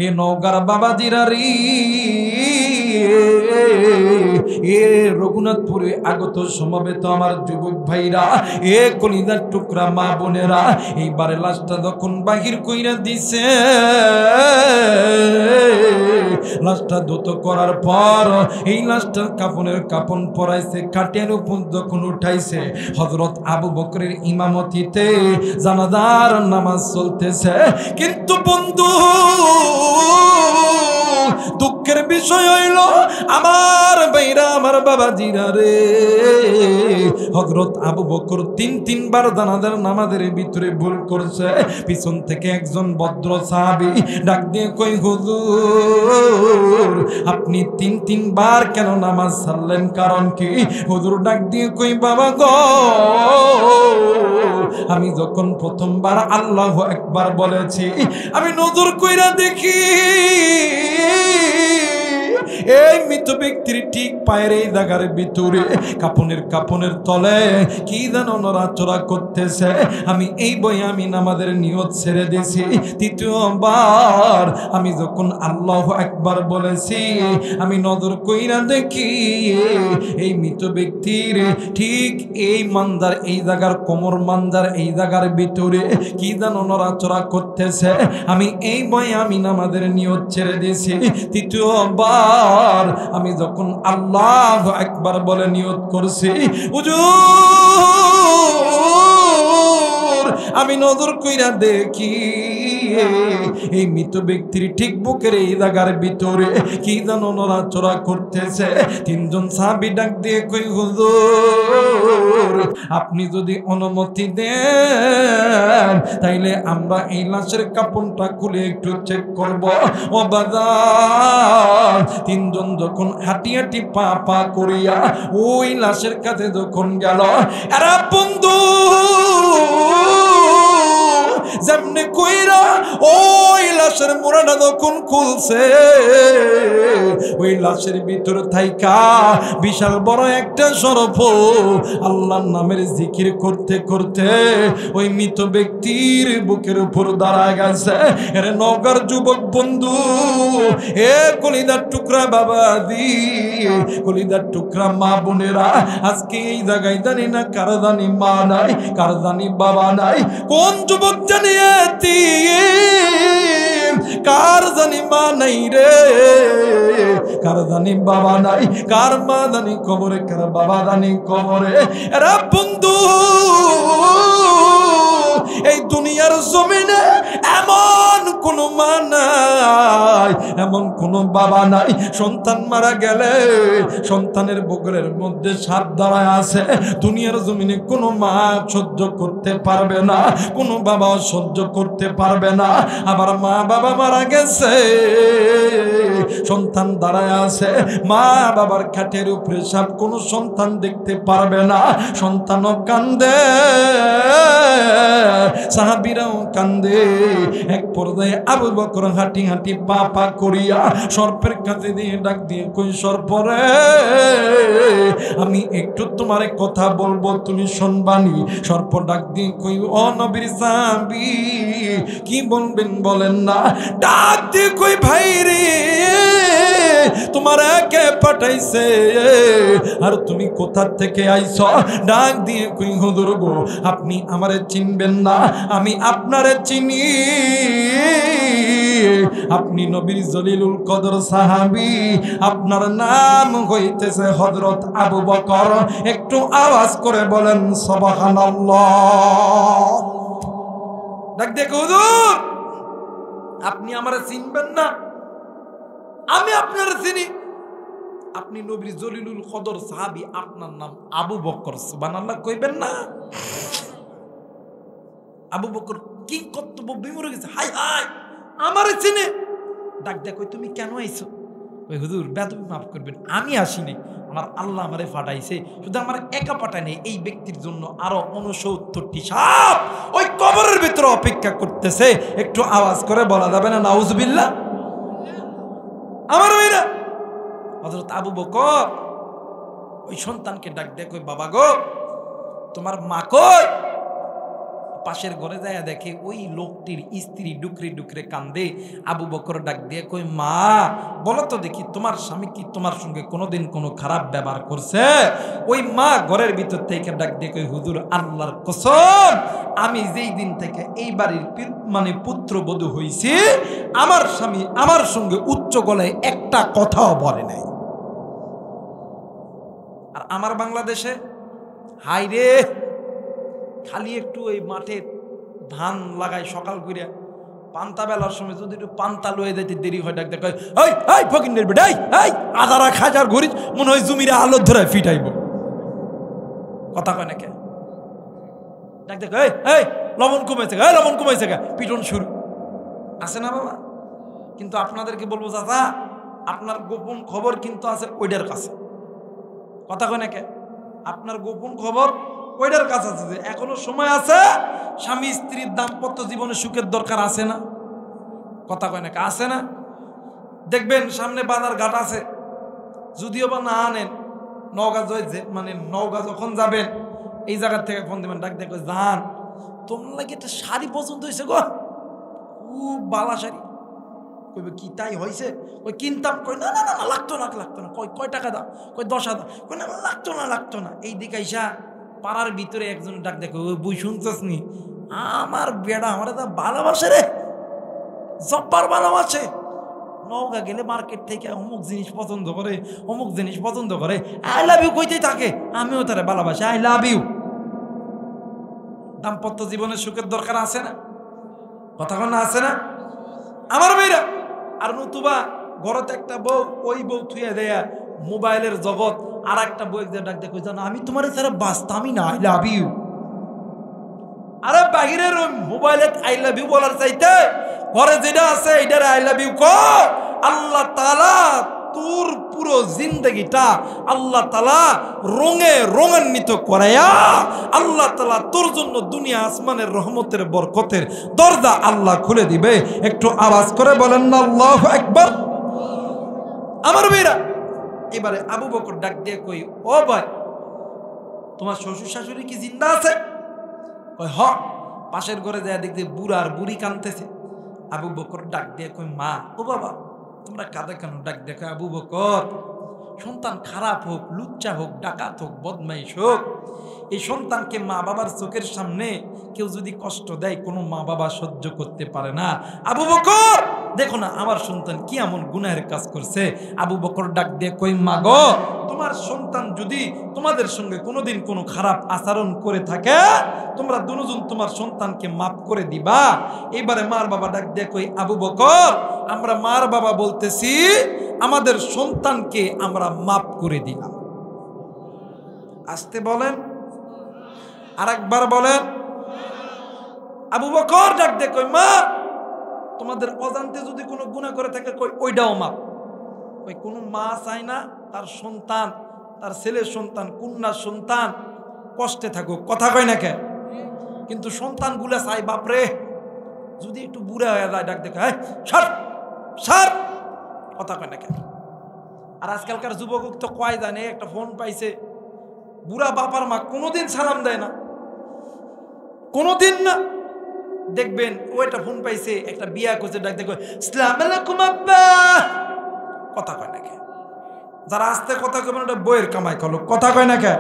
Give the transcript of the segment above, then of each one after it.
এ নওগাঁর বাবাজিরারি, এ রঘুনাথপুরে আগত সমবেত আমার যুবক ভাইরা, এ কলিজার টুকরা মা বোনেরা, এইবারে লাশটা যখন বাহির কইরা দিছে, লাশটা ধৌত করার পর এই লাশটার কাফনের কাফন পরাইছে, খাটের উপর যখন উঠাইছে, হযরত আবু বকরের ইমামতিতে জানাজার নামাজ চলতেছে। কিন্তু বন্ধু, দুঃখের বিষয় হইল আমার ভাইরা, আমার বাবাজিরা রে, হযরত আবু বকর তিনবার জানাজার নামাজের ভিতরে ভুল করছে। পিছন থেকে একজন ভদ্র সাহাবী ডাক দিয়ে কই, হুজুর আপনি তিনবার কেন নামাজ ছাড়লেন, কারণ কি? হুজুর ডাক দিয়ে কই, বাবা গো, আমি যখন প্রথমবার আল্লাহু আকবার বলেছি, আমি নজর কইরা দেখি এই মৃত ব্যক্তির ঠিক পায়ের এই জায়গার ভিতরে কাপনের তলে কি যেন নড়াচড়া করতেছে। আমি এই বয়ে আমি নামাজের নিয়ত ছেড়ে দিয়েছি। তৃতীয়বার আমি যখন আল্লাহু আকবার বলেছি, আমি নজর কইরা দেখি এই মৃত ব্যক্তির ঠিক এই মান্দার এই জায়গার কোমর মান্দার এই জায়গার ভিতরে কি যেন নড়াচড়া করতেছে। আমি এই বয়ে আমি নামাজের নিয়ত ছেড়ে দিয়েছি। তৃতীয়বার আমি যখন আল্লাহু আকবার বলে নিয়ত করছি, হুজুর আমি নজর কইরা দেখি এই মৃত ব্যক্তির ঠিক বুকের এই জায়গার ভিতরে কি যেন নড়াচড়া করতেছে। তিনজন সাহাবী ডাক দিয়ে কই, হুজুর আপনি যদি অনুমতি দেন তাইলে আমরা এই লাশের কাপড়টা খুলে একটু চেক করব। ও বাজার, তিনজন যখন হাঁটি হাঁটি পা করিয়া ওই লাশের কাছে যখন গেল, এরা বন্ধু যেমনি কইরা ওই লাশের মোড়াটা যখন খুলছে, ওই লাশের ভিতর থাইকা বিশাল বড় একটা সরফ আল্লাহর নামের জিকির করতে করতে ওই মৃত ব্যক্তির বুকের উপর দাঁড়ায় গেছে। এর নওগাঁর যুবক বন্ধু, এ কলিজার টুকরা বাবাজি, কলিজার টুকরা মা বোনেরা, আজকে এই জায়গায় জানি না কার জানি মা নাই, কার জানি বাবা নাই, কোন যুবক জানি কার জানি মা নাই রে, কার জানি বাবা নাই, কার মা জানি কবরে, কার বাবা জানি কবরে। এরা বন্ধু এই দুনিয়ার জমিনে এমন কোন মা নাই, এমন কোন বাবা নাই, সন্তান মারা গেলে সন্তানের বুকের মধ্যে সাপ দাঁড়ায় আছে। দুনিয়ার জমিনে কোনো মা সহ্য করতে পারবে না, কোনো বাবা সহ্য করতে পারবে না। আবার মা বাবা মারা গেছে, সন্তান দাঁড়ায় আছে, মা বাবার খাটের উপরে সাপ, কোনো সন্তান দেখতে পারবে না, সন্তানও কান্দে, সাহাবীরাও কান্দে। এক পর্যায়ে আবু বকর হাঁটি হাঁটি পা করিয়া সর্পের কাছে দিয়ে ডাক দিয়ে কই, সর্পরে আমি একটু তোমার কথা বলবো, তুমি শুনবানি? সর্প ডাক দিয়ে কই, ও নবীর সাহাবী কি বলবেন বলেন না। ডাক দিয়ে কই, ভাই রে তোমার একে পাঠাইছে আর তুমি কোথা থেকে আইছ? ডাক দিয়ে কই, হুজুর গো আপনি আমারে চিনবেন না, আমি আপনারে চিনি, আপনি নবীর জলিলুল কদর সাহাবী, আপনার নাম হইতেছে হযরত আবু বকর। একটু আওয়াজ করে বলেন সুবহানাল্লাহ। ডাক দেখো, হুজুর আপনি আমারে চিনবেন না, আমি আপনারে চিনি, আপনি নবীর জলিলুল কদর সাহাবী, আপনার নাম আবু বকর। সুবহানাল্লাহ কইবেন না? আবু বকর কি কর্তব্য বিমরে গেছে, হাই হাই আমারে চিনে। ডাক দেখ, তুমি কেন আইছো? ওই হুজুর বেদবি মাফ করবেন, আমি আসিনি, আমার আল্লাহ আমারে পাঠাইছে, শুধু আমার একা পাঠায় নেই, এই ব্যক্তির জন্য আরো 69টি সাপ ওই কবরের ভিতরে অপেক্ষা করতেছে। একটু আওয়াজ করে বলা যাবে না নাউজুবিল্লাহ? আমার ভাইরা, হযরত আবু বকর ওই সন্তানকে ডাক দেয়, কই বাবা গো তোমার মা কই? পাশের ঘরে যায় দেখে ওই লোকটির স্ত্রী ডুকরে ডুকরে কান্দে। আবু বকর ডাক দিয়ে কই, মা বলো তো দেখি তোমার স্বামী কি তোমার সঙ্গে কোনোদিন কোনো খারাপ ব্যবহার করছে? ওই মা ঘরের ভিতর থেকে ডাক দিয়ে কই, হুজুর আল্লাহর কসম, আমি যেই দিন থেকে এই বাড়ির মানে পুত্রবধূ হইছি আমার স্বামী আমার সঙ্গে উচ্চ গলায় একটা কথাও বলে নাই। আর আমার বাংলাদেশে হাই রে, খালি একটু ওই মাঠে ধান লাগায় সকাল করিয়া পান্তা বেলার সময় যদি একটু পান্তা লয়ে যেতে দেরি হয় ডাক দেখ, ওই ওই ফকিনের বেটা, এই আদারা খাজার ঘড়ি মনে হয় জমিরে আলো ধরে ফিটাইব। কথা কয় নাকি? ডাক দেখ, এই এই লবণ কমেছে, এই লবণ কমেছে গা, পিটন শুরু আছে না বাবা? কিন্তু আপনাদেরকে বলবো চাচা, আপনার গোপন খবর কিন্তু আছে ওইটার কাছে। কথা কয় নাকি? আপনার গোপন খবর ওইটার কাছে আছে, যে এখনো সময় আছে, স্বামী স্ত্রীর দাম্পত্য জীবনে সুখের দরকার আছে না? কথা কয় নাকি? আছে না? দেখবেন সামনে বাজার ঘাট আছে, যদিও বা না আনেন, নওগাঁ মানে নওগাঁ যখন যাবেন এই জায়গার থেকে ফোন দেবেন, ডাক দেখো, জান তোমার লাগে একটা শাড়ি পছন্দ হয়েছে গো, খুব বালা শাড়ি। কইবে কি তাই হয়েছে? ওই কিনতাম। কই না না না লাগতো না, লাগতো না। কয় টাকা দাও? কই 10,000। কই না লাগতো না। এই দিকে আইসা পাড়ার ভিতরে একজন ডাক দেখো, ওই বই শুনছস নি, আমার বেড়া আমার ভালোবাসে রে, জব্বার ভালোবাসে। নওগাঁ গেলে মার্কেট থেকে অমুক জিনিস পছন্দ করে, অমুক জিনিস পছন্দ করে, আই লাভ ইউ কইতেই থাকে। আমিও তারা ভালোবাসি, আই লাভ ইউ। দাম্পত্য জীবনের সুখের দরকার আছে না? কথা না আছে না আমার মেয়েরা? আর নতুবা ঘরতে একটা বউ, ওই বউ থুয়ে দেয়া মোবাইলের জগৎ, আর একটা বউ ডাক দেখো, জানো আমি তোমার ছাড়া বাঁচতামই না, আই লাভ ইউ। আরে বাহিরের ওই মোবাইলে আই লাভ ইউ বলার চাইতে ঘরে যেটা আছে এটার আই লাভ ইউ কর। আল্লাহ তাআলা তোর পুরো জিন্দগিটা আল্লাহ তাআলা রঙে রঙান্বিত করায়া আল্লাহ তাআলা তোর জন্য দুনিয়া আসমানের রহমতের বরকতের দরজা আল্লাহ খুলে দিবে। একটু আওয়াজ করে বলেন না আল্লাহু আকবার। আমার মেয়েরা, এবারে আবু বকর ডাক দিয়ে কই, ও ভাই তোমার শ্বশুর শাশুড়ি কি জিন্দা আছে? কই হ। পাশের ঘরে যায় দেখতে বুড়া আর বুড়ি কাঁদতেছে। আবু বকর ডাক দিয়ে কই, মা ও বাবা তোমরা কাঁদে কেন? ডাক দেখো, আবু বকর সন্তান খারাপ হোক, লুচ্চা হোক, ডাকাত হোক, বদমাইশ হোক, এই সন্তানকে মা বাবার চোখের সামনে কেউ যদি কষ্ট দেয় কোনো মা বাবা সহ্য করতে পারে না। আবু বকর দেখো না আমার সন্তান কি এমন গুনাহের কাজ করছে। আবু বকর ডাক দিয়ে কই, মা গো তোমার সন্তান যদি তোমাদের সঙ্গে কোনোদিন কোনো খারাপ আচরণ করে থাকে তোমরা দুজন তোমার সন্তানকে মাফ করে দিবা। এইবারে মার বাবা ডাক দিয়ে কই, আবু বকর আমরা মার বাবা বলতেছি আমাদের সন্তানকে আমরা মাফ করে দিলাম। আসতে বলেন, আরেকবার বলেন। আবু বকর ডাক দিয়ে কই, মা তোমাদের অজান্তে যদি কোনো গুনাহ করে থাকে কই ওইটাও মাপ। ওই কোনো মা চায় না তার সন্তান, তার ছেলের সন্তান, কন্যার সন্তান কষ্টে থাকুক। কথা কয় না কে? কিন্তু সন্তানগুলা চায় বাপরে যদি একটু বুড়া হয়ে যায় ডাক দেখে, সার সার। কথা কয় না কে? আর আজকালকার যুবক তো কয় জানে একটা ফোন পাইছে, বুড়া বাপার মা কোনোদিন সালাম দেয় না, কোনোদিন না। দেখবেন ও একটা ফোন পাইছে, একটা বিয়া করছে, ডাক দেখো আসসালামু আলাইকুম আব্বা। কথা কয় না কে? যারা আস্তে কথা কবে না ওটা বইয়ের কামাই করলো। কথা কয় না কে?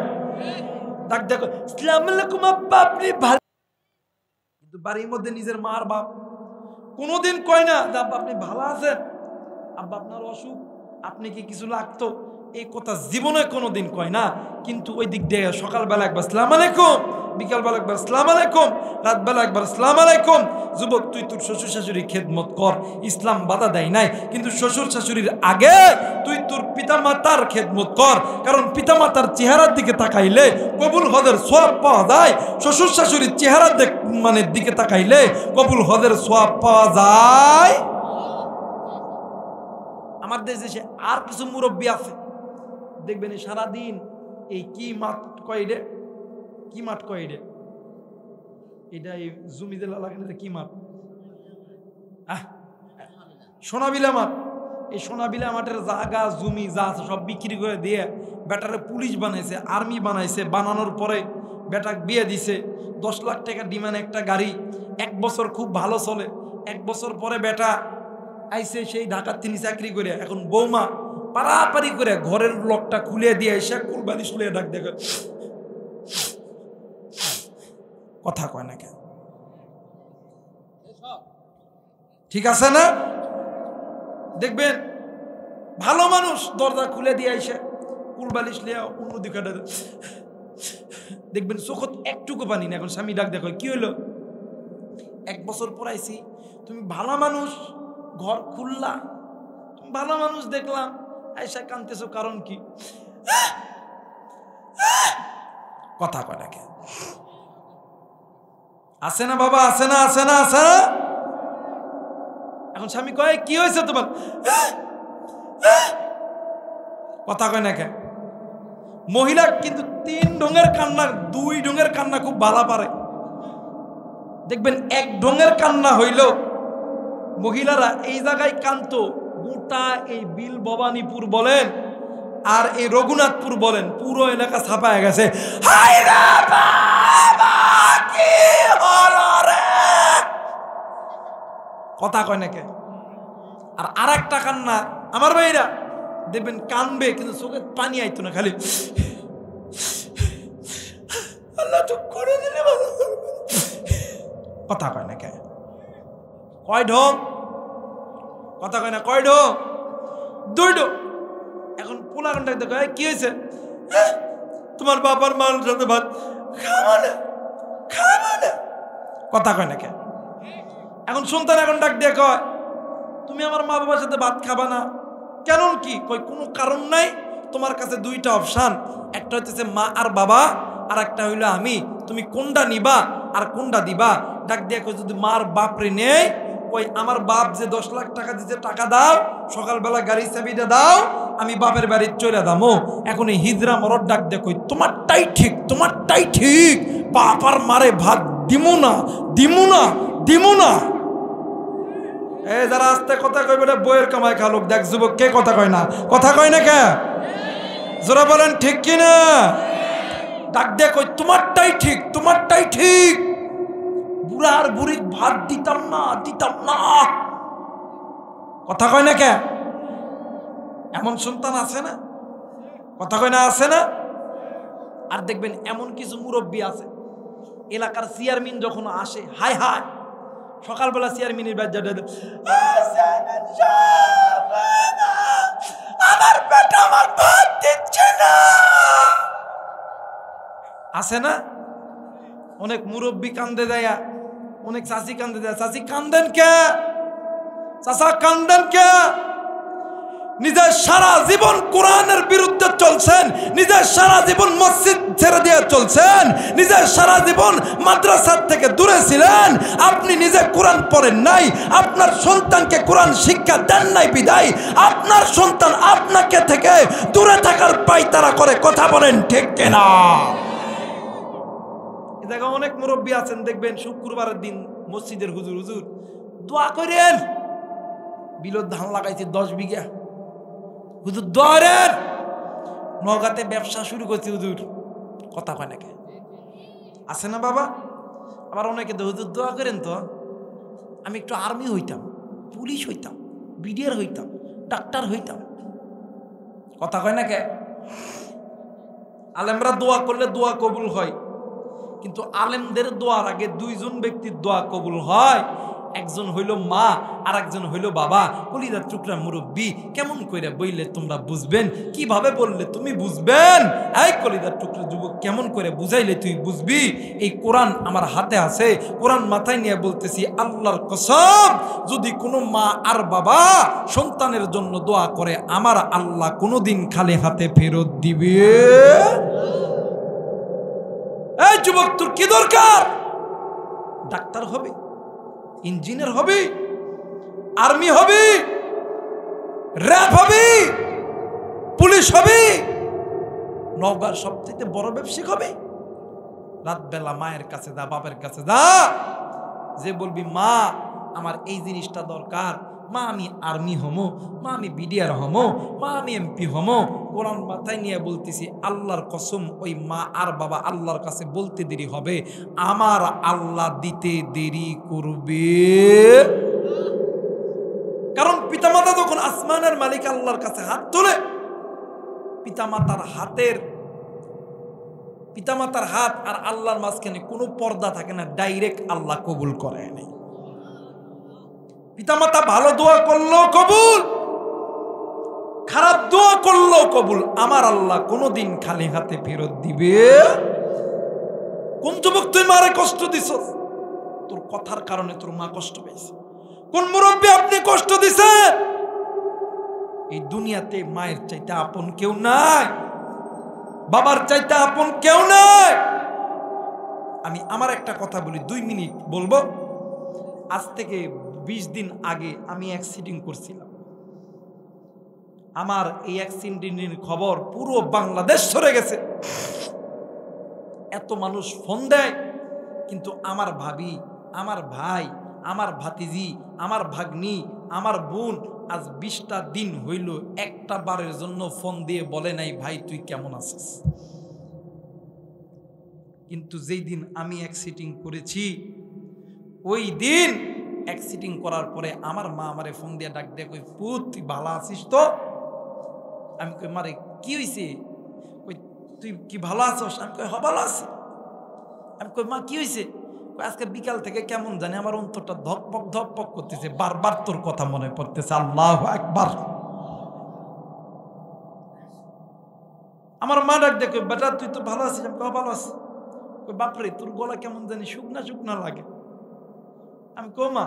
ডাক দেখো আসসালামু আলাইকুম আব্বা আপনি ভালো। কিন্তু বাড়ির মধ্যে নিজের মার বাপ কোনোদিন কয় না যে আব্বা আপনি ভালো আছেন, আব্বা আপনার অসুখ, আপনি কি কিছু লাগতো, এই কথা জীবনে কোনোদিন কয় না। কিন্তু ওই দিক দিয়ে সকালবেলা একবার আসসালামু আলাইকুম, বিকালবেলা একবার আসসালামু আলাইকুম, রাতবেলা একবার আসসালামু আলাইকুম। যুবক তুই তোর শ্বশুর শাশুড়ির খেদমত কর, ইসলাম বাধা দেয় নাই, কিন্তু শ্বশুর শাশুড়ির আগে তুই তোর পিতামাতার খেদমত কর। কারণ পিতামাতার চেহারার দিকে তাকাইলে কবুল হজের সওয়াব পাওয়া যায়, শ্বশুর শাশুড়ির চেহারার মানে দিকে তাকাইলে কবুল হজের সওয়াব পাওয়া যায়। আমার দেশে আর কিছু মুরব্বী আছে দেখবেন সারাদিন এই কি মাঠ কয় রে, কি মাঠ কয় রে, এটা এই জমিতে লাগে না, কি মাঠ? সোনাবিলা মাঠ। এই সোনাবিলা মাঠের জায়গা জমি যা আছে সব বিক্রি করে দিয়ে বেটারে পুলিশ বানাইছে, আর্মি বানাইছে। বানানোর পরে বেটা বিয়ে দিছে, 10 লাখ টাকা ডিমান্ড একটা গাড়ি, 1 বছর খুব ভালো চলে। 1 বছর পরে বেটা আইসে সেই ঢাকার তিনি চাকরি করে, এখন বৌমা পারাপারি করে ঘরের লকটা খুলে দিয়ে এসে কুরবানি শুলে ডাক দেখে, কথা কয় না কেন? ঠিক আছে না? দেখবেন ভালো মানুষ দরজা খুলে দিয়ে এসে কুরবালিশ লিয়া অন্যদিকে দেখবেন চোখত একটুকু পানি না। এখন স্বামী ডাক দেখো, কি হইলো? 1 বছর পর আইছি, তুমি ভালো মানুষ, ঘর খুললা, তুমি ভালো মানুষ দেখলাম, আইসা কানতেছো, কারণ কি? কথা কয় না কেন? আছে না বাবা, আছে না, আছে না, আছে না? এখন স্বামী কয়, কি হয়েছে তোমার? কথা কয় না কেন? মহিলা কিন্তু 3 ঢঙের কান্না, 2 ঢঙের কান্না খুব ভালো পারে। দেখবেন 1 ঢঙের কান্না হইল, মহিলারা এই জায়গায় কান্ত, গোটা এই বিল ভবানীপুর বলেন আর এই রঘুনাথপুর বলেন, পুরো এলাকা ছাপায় গেছে, কথা কয় না কে? আর আরেকটা কান্না আমার ভাইরা দেখবেন কানবে, কিন্তু চোখে পানি আইতো না, খালি আল্লাহ চুপ করে দিলে ভালো। কথা কয় না কে? কয় ঢং? কথা কয় না, কয় ঢং? 2 ঢং। এখন পোলা ঘন্টা দেখো, কি হয়েছে? তোমার বাবার মার সাথে ভাত খাবো না, খাবো না। কথা কয় না কে? এখন সন্তান এখন ডাক দিয়ে কয়, তুমি আমার মা বাবার সাথে ভাত খাবা না কেন? কি কই, কোনো কারণ নাই, তোমার কাছে 2টা অপশন, একটা হচ্ছে মা আর বাবা, আর একটা হইলো আমি, তুমি কোনটা নিবা আর কোনটা দিবা? ডাক দিয়ে কই, যদি মার বাপরে নেই, ওই আমার বাপ যে 10 লাখ টাকা দিতে, টাকা দাও, সকালবেলা গাড়ির চাবিটা দাও, আমি বাপের বাড়ি চলে দামো। এখন এই হিজরা মরদ ডাক দিয়ে কই, তোমারটাই ঠিক, তোমারটাই ঠিক, বাপার মারে ভাত দিমু না, দিমু না, দিমু না। এই যারা আস্তে কথা কইবে না, বইয়ের কামাই খালুক। দেখ যুবক, কে কথা কয় না? কথা কয় না কে? জোরা বলেন ঠিক কিনা? ডাক দিয়ে কই, তোমারটাই ঠিক, তোমারটাই ঠিক, বুড়ার বুড়ি ভাত দিতাম না, দিতাম না। কথা কয় না কে? এমন সন্তান আছে না? কথা কয় না, আছে না? আর দেখবেন এমন কিছু মুরব্বী আছে, এলাকার চেয়ারম্যান যখন আসে, হায় হায়, সকালবেলা চেয়ারম্যানের বাজার, আমার বেটা আমার ভাত দিচ্ছে না। আছে না? অনেক মুরব্বী কান্দে দেয়, অনেক চাচি কান্দে দেয়। চাচি কান্দেন কে? চাচা কান্দেন কে? নিজের সারা জীবন কোরআনের বিরুদ্ধে চলছেন, নিজের সারা জীবন মসজিদ ছেড়ে দিয়ে চলছেন, নিজের সারা জীবন মাদ্রাসা থেকে দূরে ছিলেন, আপনি নিজে কোরআন পড়েন নাই, আপনার সন্তানকে কোরআন শিক্ষা দেন নাই, বিদায় আপনার সন্তান আপনাকে থেকে দূরে থাকার পায়তারা করে। কথা বলেন ঠিক কিনা? এ জায়গা অনেক মুরব্বী আছেন, দেখবেন শুক্রবারের দিন মসজিদের হুজুর, হুজুর দোয়া করেন, বিলত ধান লাগাইছে 10 বিঘা, হুজুর দোয়ারেন, নগাতে ব্যবসা শুরু করছে হুজুর। কথা কয় নাকি? আছে না বাবা? আবার অনেকে হুজুর দোয়া করেন তো, আমি একটু আর্মি হইতাম, পুলিশ হইতাম, বিডিআর হইতাম, ডাক্তার হইতাম। কথা কয় না কে? আলেমরা দোয়া করলে দোয়া কবুল হয়, কিন্তু আলেমদের দোয়ার আগে 2 জন ব্যক্তির দোয়া কবুল হয়। একজন হইল মা, আর একজন হইল বাবা। কলিজার টুকরা মুরব্বী, কেমন কইরা বইলে তোমরা বুঝবেন? কিভাবে বললে তুমি বুঝবেন? এই কলিজার টুকরা যুবক, কেমন করে বুঝাইলে তুই বুঝবি? এই কোরআন আমার হাতে আছে, কোরআন মাথায় নিয়ে বলতেছি, আল্লাহর কসম, যদি কোনো মা আর বাবা সন্তানের জন্য দোয়া করে, আমার আল্লাহ কোনোদিন খালি হাতে ফেরত দিবে? এই যুবক, তোর কি দরকার? ডাক্তার হবে, ইঞ্জিনিয়ার হবে, আর্মি হবে, র্যাব হবে, পুলিশ হবে, নওগাঁর সবচেয়ে বড় ব্যবসায়িক হবে। রাত বেলা মায়ের কাছে যা, বাপের কাছে যা, যে বলবি মা আমার এই জিনিসটা দরকার, মা আমি আর্মি হমো, মা আমি বিডিআর হমো, মা আমি এমপি হমো। কোরআন মাথায় নিয়ে বলতেছি, আল্লাহর কসম ওই মা আর বাবা আল্লাহর কাছে বলতে দেরি হবে, আমার আল্লাহ দিতে দেরি করবে। কারণ পিতামাতা যখন আসমানের মালিক আল্লাহর কাছে হাত তোলে, পিতামাতার হাত আর আল্লাহর মাঝখানে কোনো পর্দা থাকে না, ডাইরেক্ট আল্লাহ কবুল করে নেই। পিতামাতা ভালো দোয়া করলেও কবুল, খারাপ দোয়া করলেও কবুল। আমার আল্লাহ কোনোদিন খালি হাতে ফেরত দিবে। কোন যুবক তুই মারে কষ্ট দিছ, তোর কথার কারণে তোর মা কষ্ট পেয়েছে। কোন মুরব্বী আপনি কষ্ট দিছেন। এই দুনিয়াতে মায়ের চাইতে আপন কেউ নাই, বাবার চাইতে আপন কেউ নাই। আমি আমার একটা কথা বলি, 2 মিনিট বলবো। আজ থেকে 20 দিন আগে আমি অ্যাক্সিডেন্ট করছিলাম। আমার এই অ্যাক্সিডেন্টের খবর পুরো বাংলাদেশ সরে গেছে। এত মানুষ ফোন দেয়, কিন্তু আমার ভাবি, আমার ভাই, আমার ভাতিজি, আমার ভাগ্নি, আমার বোন আজ 20টা দিন হইল একটা বারের জন্য ফোন দিয়ে বলে নাই ভাই তুই কেমন আছিস। কিন্তু যেই দিন আমি অ্যাক্সিডেন্ট করেছি, ওই দিন অ্যাক্সিডেন্ট করার পরে আমার মা আমারে ফোন দিয়ে ডাক দিয়ে কই, পুত তুই ভালো আছিস তো? আমি কই মারে কি হয়েছে? কই তুই কি ভালো আছিস? আমি কই হ ভালো আছি। আমি কই মা কি হয়েছে? আজকে বিকাল থেকে কেমন জানি আমার অন্তরটা ধকপক ধকপক করতেছে, বারবার তোর কথা মনে পড়তেছে। আল্লাহু আকবার। আমার মা ডাক দেখো, বেটা তুই তো ভালো আছিস? আমি কই ভালো আছি। কই বাপরে তোর গলা কেমন জানি শুকনা শুকনা লাগে। আমি কই মা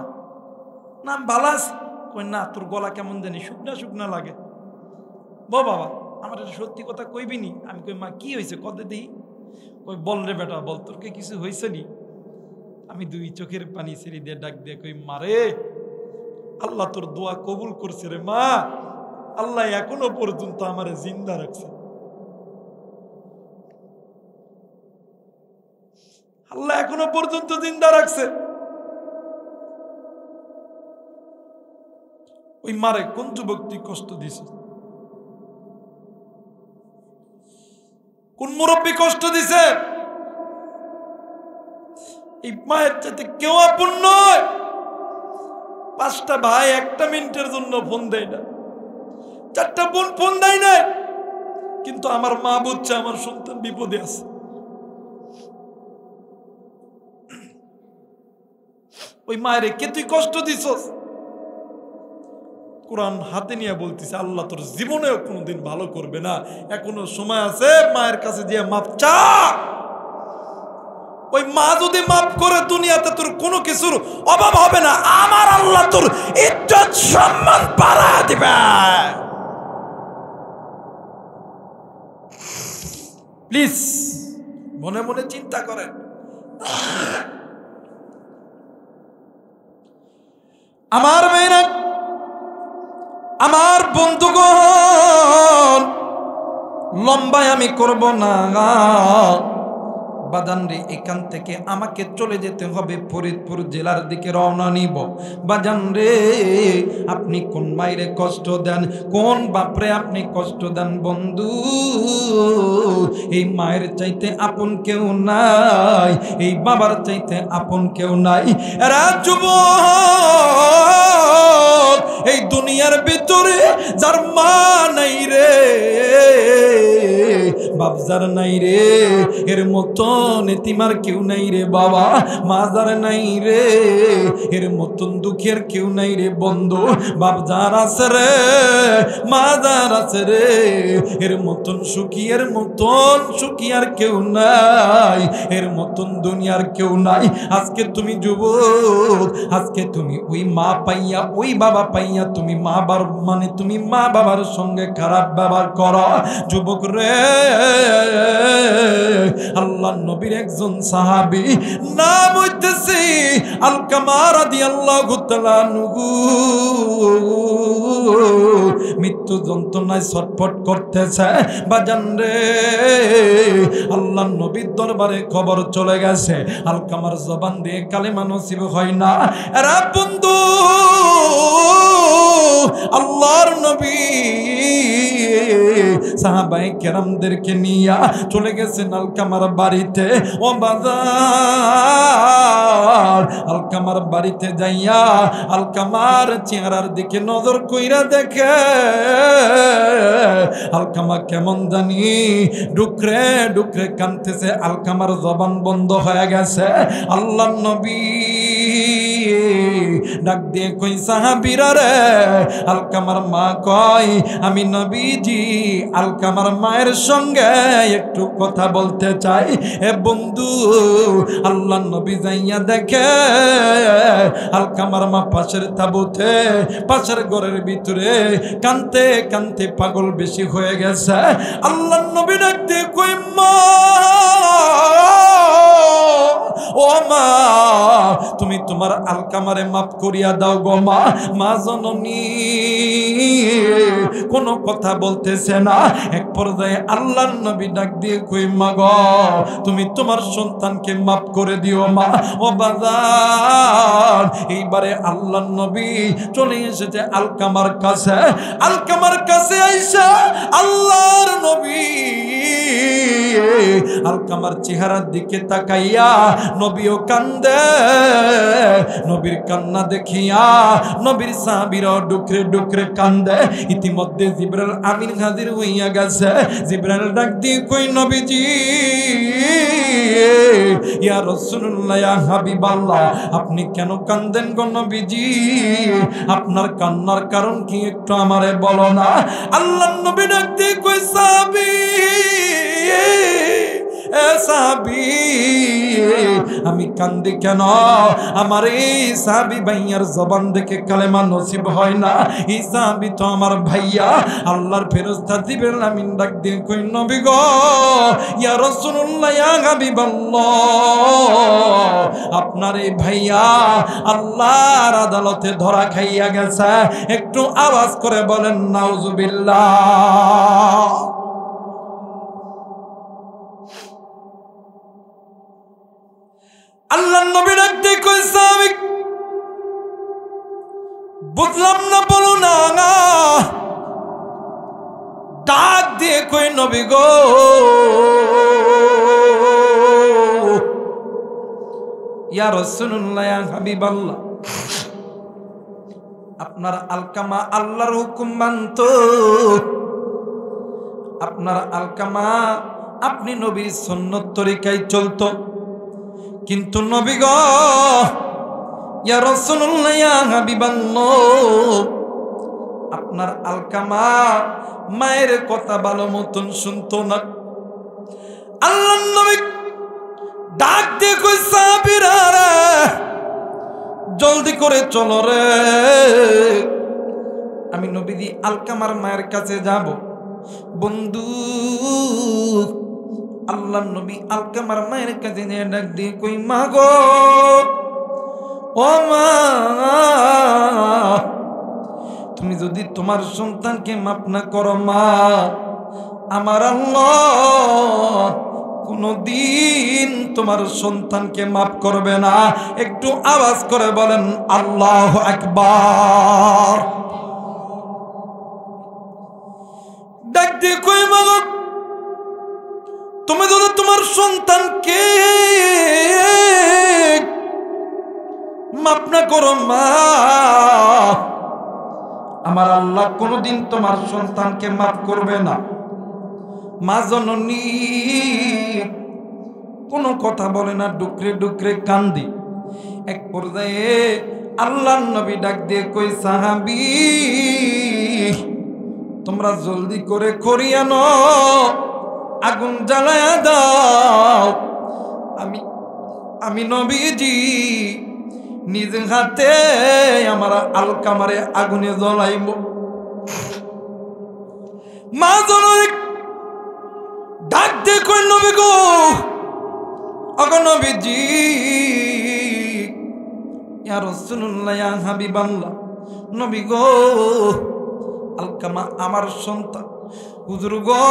না আমি ভালো আছি। কই না তোর গলা কেমন জানি শুকনা শুকনা লাগে। বাবা আমার সত্যি কথা কইবি নি? আমি কই মা কি হয়েছে কত দিই? কই বল রে বেটা বল, তোর কি কিছু হয়েছে নি? আমি 2 চোখের পানি ছেড়ে দিয়ে ডাক দিয়ে কই মারে আল্লাহ তোর দোয়া কবুল করছে রে মা। আল্লাহ এখনো পর্যন্ত আমারে জিন্দা রাখছে। আল্লাহ এখনো পর্যন্ত জিন্দা রাখছে। ওই মারে কোন যুবক তুই কষ্ট দিস? কোন মুরব্বী কষ্ট দিছে? এই মায়ের চাইতে কেউ আপন নয়। 5টা ভাই 1 মিনিটের জন্য ফোন দেয় না, 4টা বোন ফোন দেয় না, কিন্তু আমার মা বুঝছে আমার সন্তান বিপদে আছে। ওই মায়ের কে তুই কষ্ট দিছস? কোরআন হাতে নিয়ে বলতেছে আল্লাহ তোর জীবনেও কোনোদিন ভালো করবে না, এখনো সময় আছে, মায়ের কাছে দিয়ে মাপ চা। ওই মা যদি মাফ করে দুনিয়াতে তোর কোনো কিছুর অভাব হবে না। আমার আল্লাহ তোর ইজ্জত সম্মান বাড়ায় দিবে। প্লিজ মনে মনে চিন্তা করেন। আমার মেয়েরা, আমার বন্ধুগণ, লম্বায় আমি করব না বাজান রে। এখান থেকে আমাকে চলে যেতে হবে, ফরিদপুর জেলার দিকে রওনা নিব। বাজান রে আপনি কোন মায়েরে কষ্ট দেন, কোন বাপরে আপনি কষ্ট দেন বন্ধু? এই মায়ের চাইতে আপন কেউ নাই, এই বাবার চাইতে আপন কেউ নাই। এরা যুবক, এই দুনিয়ার ভিতরে যার মা নাই রে, বাপ যার নাই রে, এর মতন এতিমার কেউ নাই রে বাবা। মা যার নাই রে, এর মতন দুঃখের কেউ নাই রে বন্ধু। বাপ যার আছে রে, মা যার আছে রে, এর মতন সুখী, এর মতন সুখী আর কেউ নাই, এর মতন দুনিয়ার কেউ নাই। আজকে তুমি যুবক, আজকে তুমি ওই মা পাইয়া, ওই বাবা পাইয়া তুমি মা বাবার মানে তুমি মা বাবার সঙ্গে খারাপ ব্যবহার করো। যুবক রে, আল্লাহ নবীর একজন সাহাবী নাম হইতেছে আলকামা রাদিয়াল্লাহু তাআলা আনহু, মৃত্যু যন্ত্রণায় ছটফট করতেছে। বাজান রে, আল্লাহ নবীর দরবারে খবর চলে গেছে, আলকামার জবান দিয়ে কালেমা নসিব হয় না। এরা বন্ধু আল্লাহর নবী সাহাবায়ে কেরামদেরকে নিয়ে চলে গেছেন আলকামার বাড়িতে। ও বাজার, আলকামার বাড়িতে যাইয়া আলকামার চেহারার দিকে নজর কইরা দেখে আলকামা কেমন জানি ডুকরে ডুকরে কাঁদতেছে। আলকামার জবান বন্ধ হয়ে গেছে। আল্লাহর নবী ডাক দিয়ে কই সাহাবীরা রে, আলকামার মা কয় আমি নবীজি আলকামার মায়ের সঙ্গে একটু কথা বলতে চাই। এ বন্ধু, আল্লাহর নবী যাইয়া দেখে আলকামার মা পাশের তাবুতে পাশের ঘরের ভিতরে কানতে কানতে পাগল বেশি হয়ে গেছে। আল্লাহর নবী ডাক দিয়ে কই মা, ও মা, তুমি তোমার আলকামারে মাফ করিয়া দাও গো মা। মা জননী কোনো কথা বলতেছে না। এক পর্যায়ে আল্লাহর নবী ডাক দিয়ে কই মা গো, তুমি তোমার সন্তানকে মাফ করে দিও মা। ও বাজার, এইবারে আল্লাহর নবী চলে এসেছে আলকামার কাছে। আলকামার কাছে আইসা আল্লাহর নবী আলকামার চেহারার দিকে তাকাইয়া নবীও কান্দে। নবীর কান্না দেখিয়া নবীর সাহাবীরা ডুকরে ডুকরে কান্দে। ইতিমধ্যে জিবরাইল আমিন হাজির হইয়া গেছে। জিবরাইল ডাক দিয়ে কই নবীজি, ইয়া রাসূলুল্লাহ, ইয়া হাবিবাল্লাহ, আপনি কেন কান্দেন গো নবীজি? আপনার কান্নার কারণ কি একটু আমারে বলো না। আল্লাহর নবী ডাক দিয়ে কই সাহাবী, আমি কান্দি কেন? আমার এই সাহাবী ভাইয়ার জবান দেখে কালেমা নসিব হয় না। এই সাহাবী তো আমার ভাইয়া। আল্লাহর ফেরেশতা জিবরাইল আমিন ডাক দিয়ে কই নবী গো, ইয়া রাসূলুল্লাহ, ইয়া হাবিবাল্লাহ, আপনার এই ভাইয়া আল্লাহর আদালতে ধরা খাইয়া গেছে। একটু আওয়াজ করে বলেন নাউজুবিল্লাহ। আল্লাহর নবী ডাক দিয়ে কই সাহাবী, বুঝলাম না, বলো না। ডাক দিয়ে কই নবী গো, ইয়া রাসূলুল্লাহ, ইয়া হাবিবাল্লাহ, আপনার আলকামা আল্লাহর হুকুম মানত। আপনার আলকামা আপনি নবীর সুন্নত তরিকায় চলতো। কিন্তু নবী গো, ইয়া রাসূলুল্লাহ, ইয়া হাবিবাল্লাহ, আপনার আলকামা মায়ের কথা ভালো মতন শুনতো না। আল্লাহর নবী ডাক দিয়ে কই সাহাবীরা রে, জলদি করে চলো রে, আমি নবীজি আলকামার মায়ের কাছে যাব। বন্ধু, আল্লাহর নবী আলকামার মায়ের কাছে নিয়ে ডাক দিয়ে কই মা গো, ও মা, তুমি যদি তোমার সন্তানকে মাফ না করো মা, আমার আল্লাহ কোনদিন তোমার সন্তানকে মাফ করবে না। একটু আওয়াজ করে বলেন আল্লাহু আকবার। ডাক দিয়ে কই মা গো, তুমি যদি তোমার সন্তানকে মাফ না করো মা, আমার আল্লাহ কোনদিন তোমার সন্তানকে মাফ করবে না। মা জননী কোনো কথা বলে না, ডুকরে ডুকরে কান্দি। এক পর্যায়ে আল্লাহর নবী ডাক দিয়ে কই সাহাবী, তোমরা জলদি করে খড়ি আনো, আগুন জ্বালায়া দাও। আমি নবীজি নিজ হাতে আমার আলকামারে আগুনে জ্বলাইব। মা জননী ডাক দিয়ে কই নবী গো, ওগো নবীজি, ইয়া রাসূলুল্লাহ, ইয়া হাবিবাল্লাহ, নবী গো, আলকামা আমার সন্তান। হুজুর গো,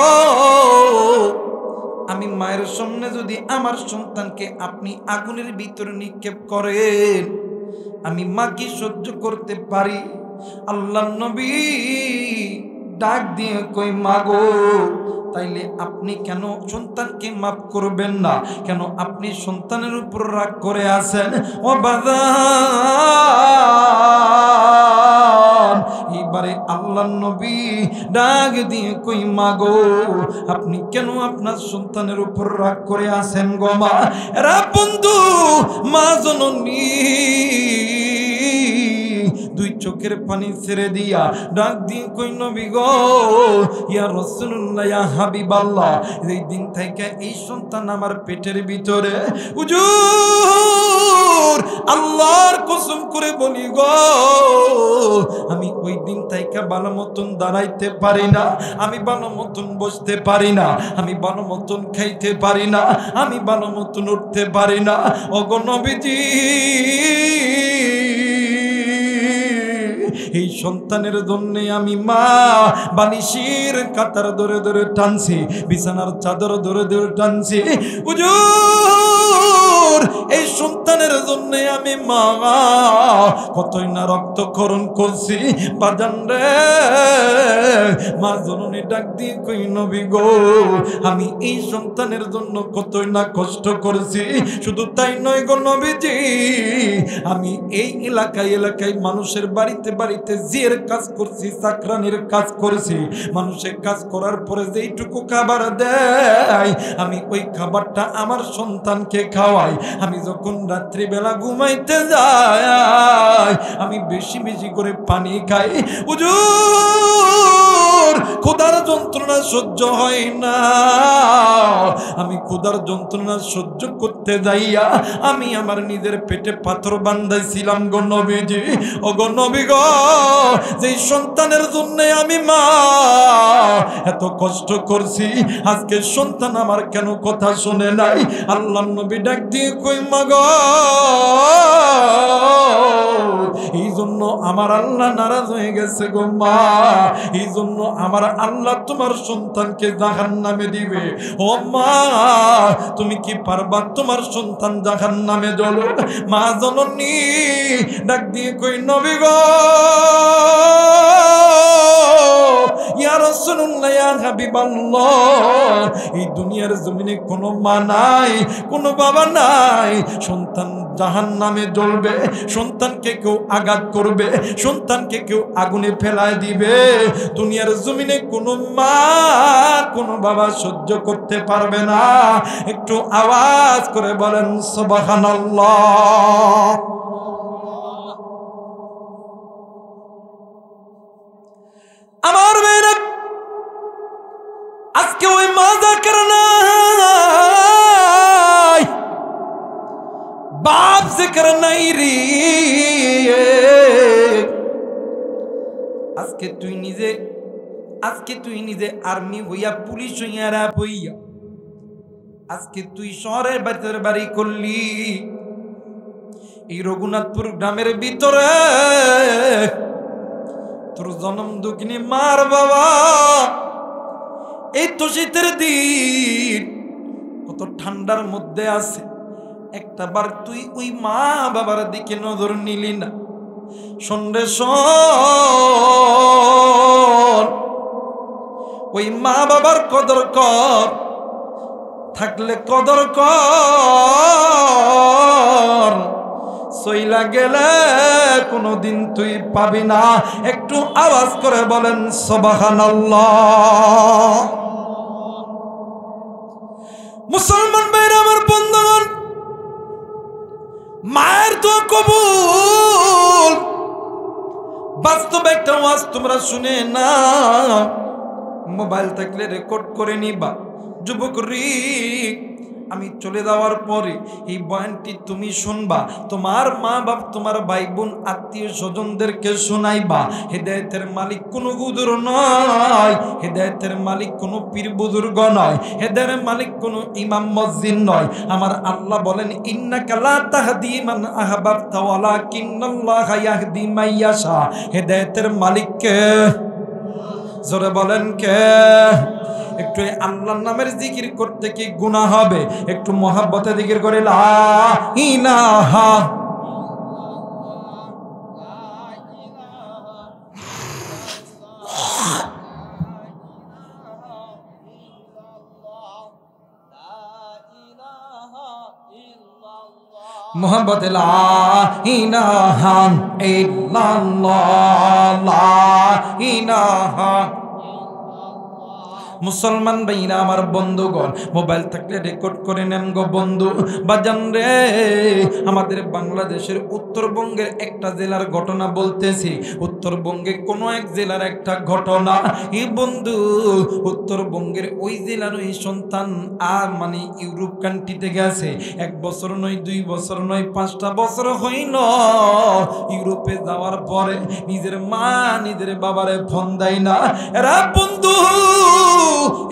আমি মায়ের সামনে যদি আমার সন্তানকে আপনি আগুনের ভিতরে নিক্ষেপ করেন, আমি মা কি সহ্য করতে পারি? আল্লাহর নবী ডাক দিয়ে কই মাগো, তাইলে আপনি কেন সন্তানকে মাফ করবেন না? কেন আপনি সন্তানের উপর রাগ করে আছেন? ও বাজান, এবারে আল্লাহর নবী ডাক দিয়ে কই মাগো, আপনি কেন আপনার সন্তানের উপর রাগ করে আছেন গো মা? এরা বন্ধু, মা জননী দুই চোখের পানি ছেড়ে দিয়া ডাক দিয়ে কই নবী গো, ইয়া রাসূলুল্লাহ, ইয়া হাবিবাল্লাহ, এই দিন থেকে এই সন্তান আমার পেটের ভিতরে, হুজুর আল্লাহর কসম করে বলি গো, আমি ওই দিন থেকে ভালো মতন দাঁড়াইতে পারি না, আমি ভালো মতন বসতে পারি না, আমি ভালো মতন খাইতে পারি না, আমি ভালো মতন উঠতে পারি না। ওগো নবীজি, এই সন্তানের জন্য আমি মা বালিশের কাতার ধরে ধরে টানছি, বিছানার চাদর ধরে ধরে টানছি। হুজুর এই সন্তানের জন্য আমি মা কতই না রক্তক্ষরণ করছি। বাজান রে, মা জননী ডাক দিয়ে কই নবী গো, আমি এই সন্তানের জন্য কতই না কষ্ট করেছি। শুধু তাই নয় গো নবীজি, আমি এই এলাকায় এলাকায় মানুষের বাড়িতে বাড়িতে জিয়ের কাজ করছি, চাকরানির কাজ করেছি। মানুষের কাজ করার পরে যেইটুকু খাবার দেয়, আমি ওই খাবারটা আমার সন্তানকে খাওয়াই। আমি যখন রাত্রিবেলা ঘুমাইতে যাই, আমি বেশি বেশি করে পানি খাই। হুজুর ক্ষুধার যন্ত্রণা সহ্য হয় না, আমি ক্ষুধার যন্ত্রণা সহ্য করতে যাইয়া আমি আমার নিজের পেটে পাথর বান্ধাইছিলাম গো নবীজি। ও গো নবী গো, যেই সন্তানের জন্য আমি মা এত কষ্ট করছি, আজকে সন্তান আমার কেন কথা শুনে নাই? আল্লাহর নবী ডাক দিয়ে কই মা গো, এই জন্য আমার আল্লাহ নারাজ হয়ে গেছে গো মা, এই জন্য আমার আল্লাহ তোমার সন্তানকে জাহান্নামে দিবে। ও মা, তুমি কি পারবা তোমার সন্তান জাহান্নামে জ্বলো? মা জননী ডাক দিয়ে কই নবী গো, ইয়া রাসূলুল্লাহ, ইয়া হাবিবাল্লাহ, এই দুনিয়ার জমিনে কোনো মা নাই, কোনো বাবা নাই, সন্তান জাহান্নামে জ্বলবে, সন্তানকে কেউ আঘাত করবে, সন্তানকে কেউ আগুনে ফেলায় দিবে, দুনিয়ার জমিনে কোনো মা কোনো বাবা সহ্য করতে পারবে না। একটু আওয়াজ করে বলেন সুবহানাল্লাহ। আমার মেয়েরা, আজকে ওই মজা নাই, বাপ জিকির নাই রে। আজকে তুই নিজে আর্মি হইয়া, পুলিশ হইয়া, র্যাব হইয়া, আজকে তুই শহরের ভিতরে বাড়ি করলি, এই রঘুনাথপুর গ্রামের ভিতরে তোর জন্ম দুঃখিনী মার বাবা, এই তো শীতের দিন কত ঠান্ডার মধ্যে আছে, একটা বার তুই ওই মা বাবার দিকে নজর নিলি না। সন্ধ্যে ওই মা বাবার কদর কর, থাকলে কদর কর, সইলা গেলে কোনদিন তুই পাবি না। একটু আওয়াজ করে বলেন সুবহানাল্লাহ। মুসলমান ভাইরা আমার, বন্ধুগণ, মায়ের তো কবুল। বাস্তব একটা ওয়াজ তোমরা শুনে না, মোবাইল থাকলে রেকর্ড করে নিবা। যুবক রে, আমি চলে যাওয়ার পরে এই বয়ানটি তুমি শুনবা, তোমার মা বাপ, তোমার ভাই বোন, আত্মীয় স্বজনদেরকে শোনাইবা। হেদায়েতের মালিক কোনো হুজুর নয়, হেদায়েতের মালিক কোনো পীর বুজুর্গ নয়, হেদায়েতের মালিক কোনো ইমাম মসজিদ নয়। আমার আল্লাহ বলেন, ইন্নাকা লা তাহদি মান আহবাবতা ওয়ালাকিন্নাল্লাহা ইয়াহদি মান ইয়াশা। হেদায়েতের মালিক কে? জোরে বলেন কে? একটু আল্লাহর নামের জিকির করতে কি গুনাহ হবে? একটু মহাব্বতে জিকির করে লা ইলাহা मोहब्बत ला इलाहा इल्लल्लाह ला इलाहा। मुसलमान भाईरा आमार बंधुगण मोबाइल থাকলে রেকর্ড করে নেন গো বন্ধু বাজান রে। আমাদের বাংলাদেশের উত্তরবঙ্গের একটা জেলার ঘটনা বলতেছি। উত্তরবঙ্গে কোন এক জেলার একটা ঘটনা। এই বন্ধু উত্তরবঙ্গের ওই জেলার ওই সন্তান আর মানে ইউরোপ কান্ট্রিতে গেছে। 1 বছর নয় 2 বছর নয় 5টা বছর হইল। ইউরোপে যাওয়ার পরে নিজের মা নিজের বাবারে ফোন দেয় না। এরা বন্ধু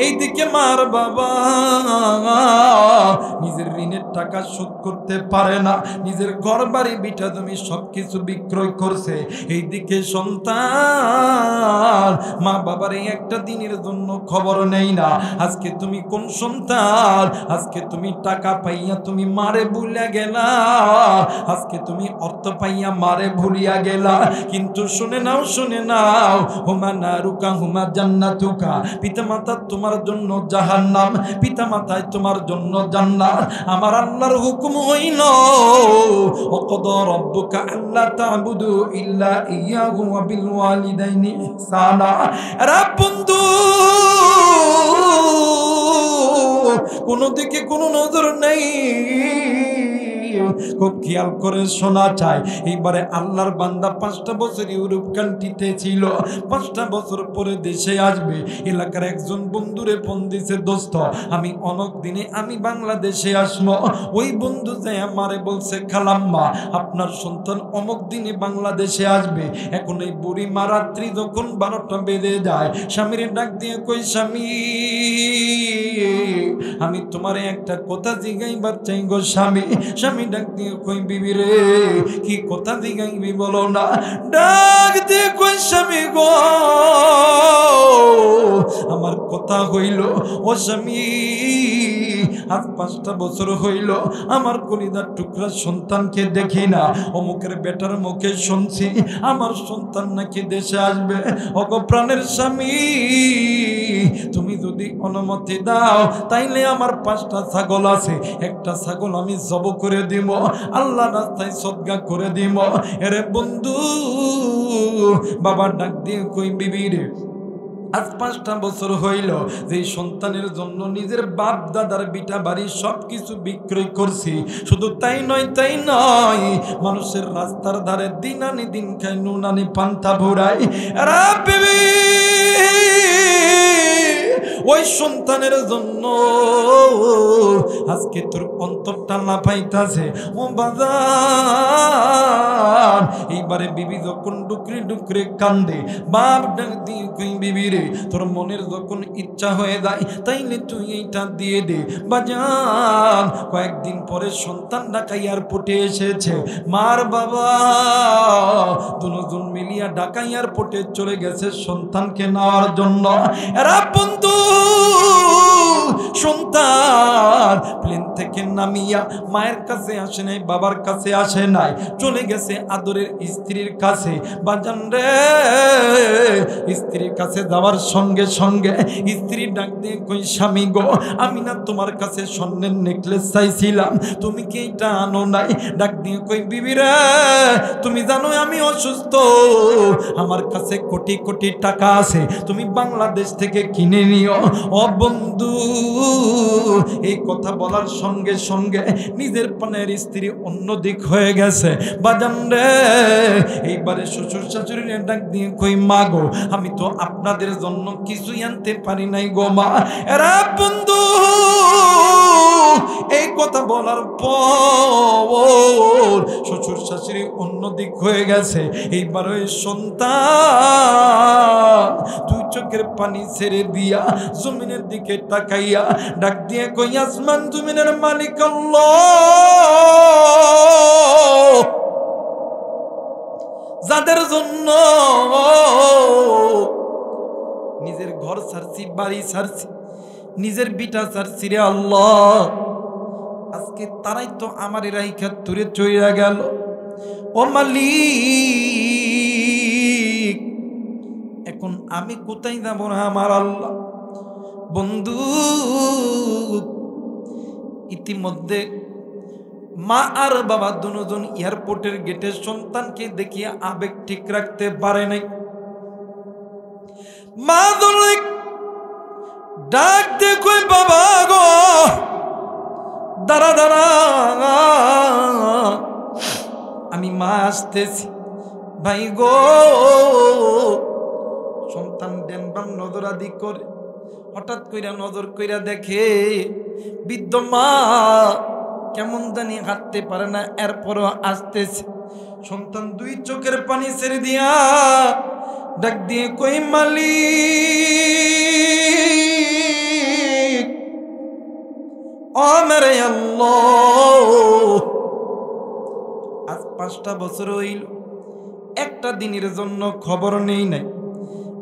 এইদিকে মার বাবা নিজের ঋণের টাকা শোধ করতে পারে না, নিজের ঘর বাড়ি বিটা জমি সবকিছু বিক্রয় করছে। এইদিকে সন্তান মা বাবার এই একটা দিনের জন্য খবর নেই না। আজকে তুমি কোন সন্তান, আজকে তুমি টাকা পাইয়া তুমি মারে ভুলিয়া গেলা, আজকে তুমি অর্থ পাইয়া মারে ভুলিয়া গেলা। কিন্তু শুনে নাও হুমা নারুকা হুমা জান্নাতুকা, পিতা মাতা তোমার জন্য জাহান্নাম, পিতা মাতায় তোমার জন্য জান্নাত। আমার আল্লাহর হুকুম হইল ওয়াকাদা রাব্বুকা আল্লা তা'বুদু ইল্লা ইয়্যাহু ওয়া বিল ওয়ালিদাইনি ইহসানা। আরে বন্ধু কোন দিকে কোন নজর নেই, খুব খেয়াল করে শোনা চাই। এইবারে আল্লাহর বান্দা 5টা বছর ইউরোপ কান্ট্রিতে ছিল, 5টা বছর পরে দেশে আসবে। এলাকার একজন বন্ধুরে ফোন দিছে, দোস্ত আমি অনেক দিনে আমি বাংলাদেশে আসবো। ওই বন্ধু যে আমারে বলছে খালাম্মা আপনার সন্তান অমুক দিনে বাংলাদেশে আসবে। এখন এই বুড়ি মা রাত্রি যখন 12টা বেজে যায় স্বামীর ডাক দিয়ে কই স্বামী আমি তোমারে একটা কথা জিগাইবার চাই গো স্বামী। স্বামী ডাক দিয়ে কই বিবি রে কি কথা জিগাইবি বলো না। ডাক দিয়ে কই স্বামী গো আমার কথা হইল ও স্বামী আজ 5টা বছর হইল আমার কলিজার টুকরা সন্তানকে দেখি না। অমুকের বেটার মুখে শুনছি আমার সন্তান নাকি দেশে আসবে। ওগো প্রাণের স্বামী তুমি যদি অনুমতি দাও তাইলে আমার 5টা ছাগল আছে, একটা ছাগল আমি জব করে দিব, আল্লাহ রাস্তায় সদকা করে দিব। এরে বন্ধু বাবা ডাক দিয়ে কই বিবি রে আজ 5টা বছর হইল যে সন্তানের জন্য নিজের বাপ দাদার বিটা বাড়ি সবকিছু বিক্রয় করছি। শুধু তাই নয় মানুষের রাস্তার ধারে দিনানি দিন খাই নুনানি পান্তা ভরাই। ওই সন্তানের জন্য আজকে তোর অন্তরটা না পাইতাছে ও বাজার। এইবারে বিবি যখন ডুকরে ডুকরে কান্দে বাপ ডাক দিয়ে কই বিবি রে তোর মনের যখন ইচ্ছা হয়ে যায় তাইলে তুই এইটা দিয়ে দে বাজার। কয়েকদিন পরে সন্তান ঢাকা এয়ারপোর্টে এসেছে, মার বাবা দুজন মিলিয়া ঢাকা এয়ারপোর্টে চলে গেছে সন্তানকে নেওয়ার জন্য। এরা বন্ধু সন্তান প্লেন থেকে নামিয়া মায়ের কাছে আসে নাই, বাবার কাছে আসে নাই, চলে গেছে আদরের স্ত্রীর কাছে। বাজান রে স্ত্রীর কাছে যাওয়ার সঙ্গে সঙ্গে স্ত্রী ডাক দিয়ে কই স্বামী গো আমি না তোমার কাছে স্বর্ণের নেকলেস চাইছিলাম, তুমি কি এটা আনো নাই? ডাক দিয়ে কই বিবি রে তুমি জানো আমি অসুস্থ, আমার কাছে কোটি কোটি টাকা আছে, তুমি বাংলাদেশ থেকে কিনে নিও। ও বন্ধু এই কথা বলার সঙ্গে সঙ্গে নিজের পানের স্ত্রী অন্যদিক হয়ে গেছে। বাজান রে এইবারে শ্বশুর শাশুড়ি ডাক দিয়ে কই মা গো আমি তো আপনাদের জন্য কিছুই আনতে পারি নাই গো মা। এরা বন্ধু এই কথা বলার পর শ্বশুর শাশুড়ি অন্যদিক হয়ে গেছে। এইবার ওই সন্তান 2 চোখের পানি ছেড়ে দিয়া জমিনের দিকে তাকাইয়া ডাক দিয়ে কই আসমান জমিনের মালিক আল্লাহ, যাদের জন্য নিজের ঘর ছাড়ছি বাড়ি ছাড়ছি নিজের বিটা ছাড়ছি রে আল্লাহ, আজকে তারাই তো আমার রাইখা তুরে চইরা গেল। ও মালিক এখন আমি কোথায় যাব না আমার আল্লাহ। বন্ধু, ইতিমধ্যে মা আর বাবা দুজন এয়ারপোর্টের গেটে সন্তানকে দেখিয়ে আবেগ ঠিক রাখতে পারে নাই। মা ডাক দেখো, বাবা গো দাঁড়া দাঁড়া, আমি মা আসতেছি। ভাই গো, সন্তান ডেনবাম নজরাদি করে হঠাৎ কইরা নজর কইরা দেখে বৃদ্ধ মা কেমন জানি হাঁটতে পারে না, এরপরও আসতেছে। সন্তান দুই চোখের পানি ছেড়ে দিয়া ডাক দিয়ে কই মালিক, ও মেরে আল্লাহ, আজ 5টা বছর হইল, একটা দিনের জন্য খবর নেই নাই।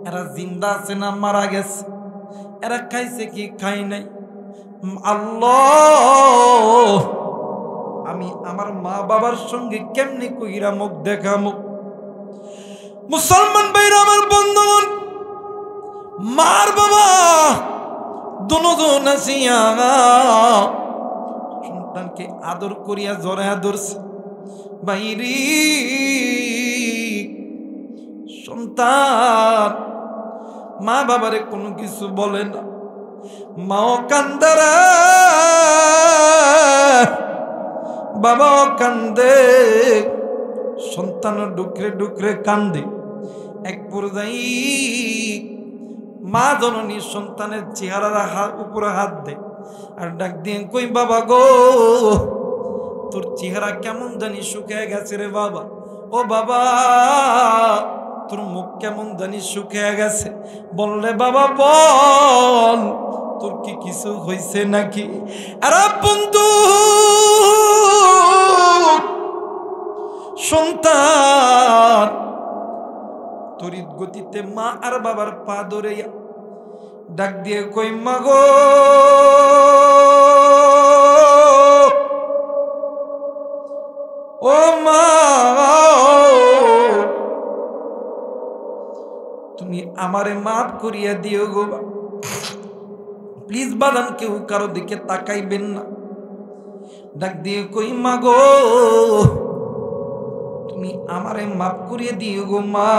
এরা জিন্দা আছে না মারা গেছে, এরা খাইছে কি খাই নাই। আল্লাহ, আমি আমার মা বাবার সঙ্গে কেমনি কইরা মুখ দেখামু। মুসলমান ভাইরা আমার বন্ধুগণ, মার বাবা দুজন আসিয়া সন্তানকে আদর করিয়া জড়াইয়া ধরছে। বাইরি সন্তান মা বাবারে কোনো কিছু বলে না, মাও কান্দারা বাবাও কান্দে, সন্তান ডুকরে ডুকরে কান্দে। এক পর্যায়ে মা জননী সন্তানের চেহারার উপরে হাত দেয় আর ডাক দিয়ে কই বাবা গো, তোর চেহারা কেমন জানি শুকিয়ে গেছে রে বাবা। ও বাবা, তোর মুখ কেমন জানি শুকিয়ে গেছে, বললে বাবা বল, তোর কি কিছু হয়েছে নাকি? আরে বন্ধু, সন্তান তড়িৎ গতিতে মা আর বাবার পা ধরে ডাক দিয়ে কই মা গো, ও মা, তুমি আমারে মাফ করিয়া দিও গো, প্লিজ বাদান, কেউ কারো দিকে তাকাইবেন না। ডাক দিয়ে কই মা গো, তুমি আমারে মাফ করিয়ে দিও গো মা,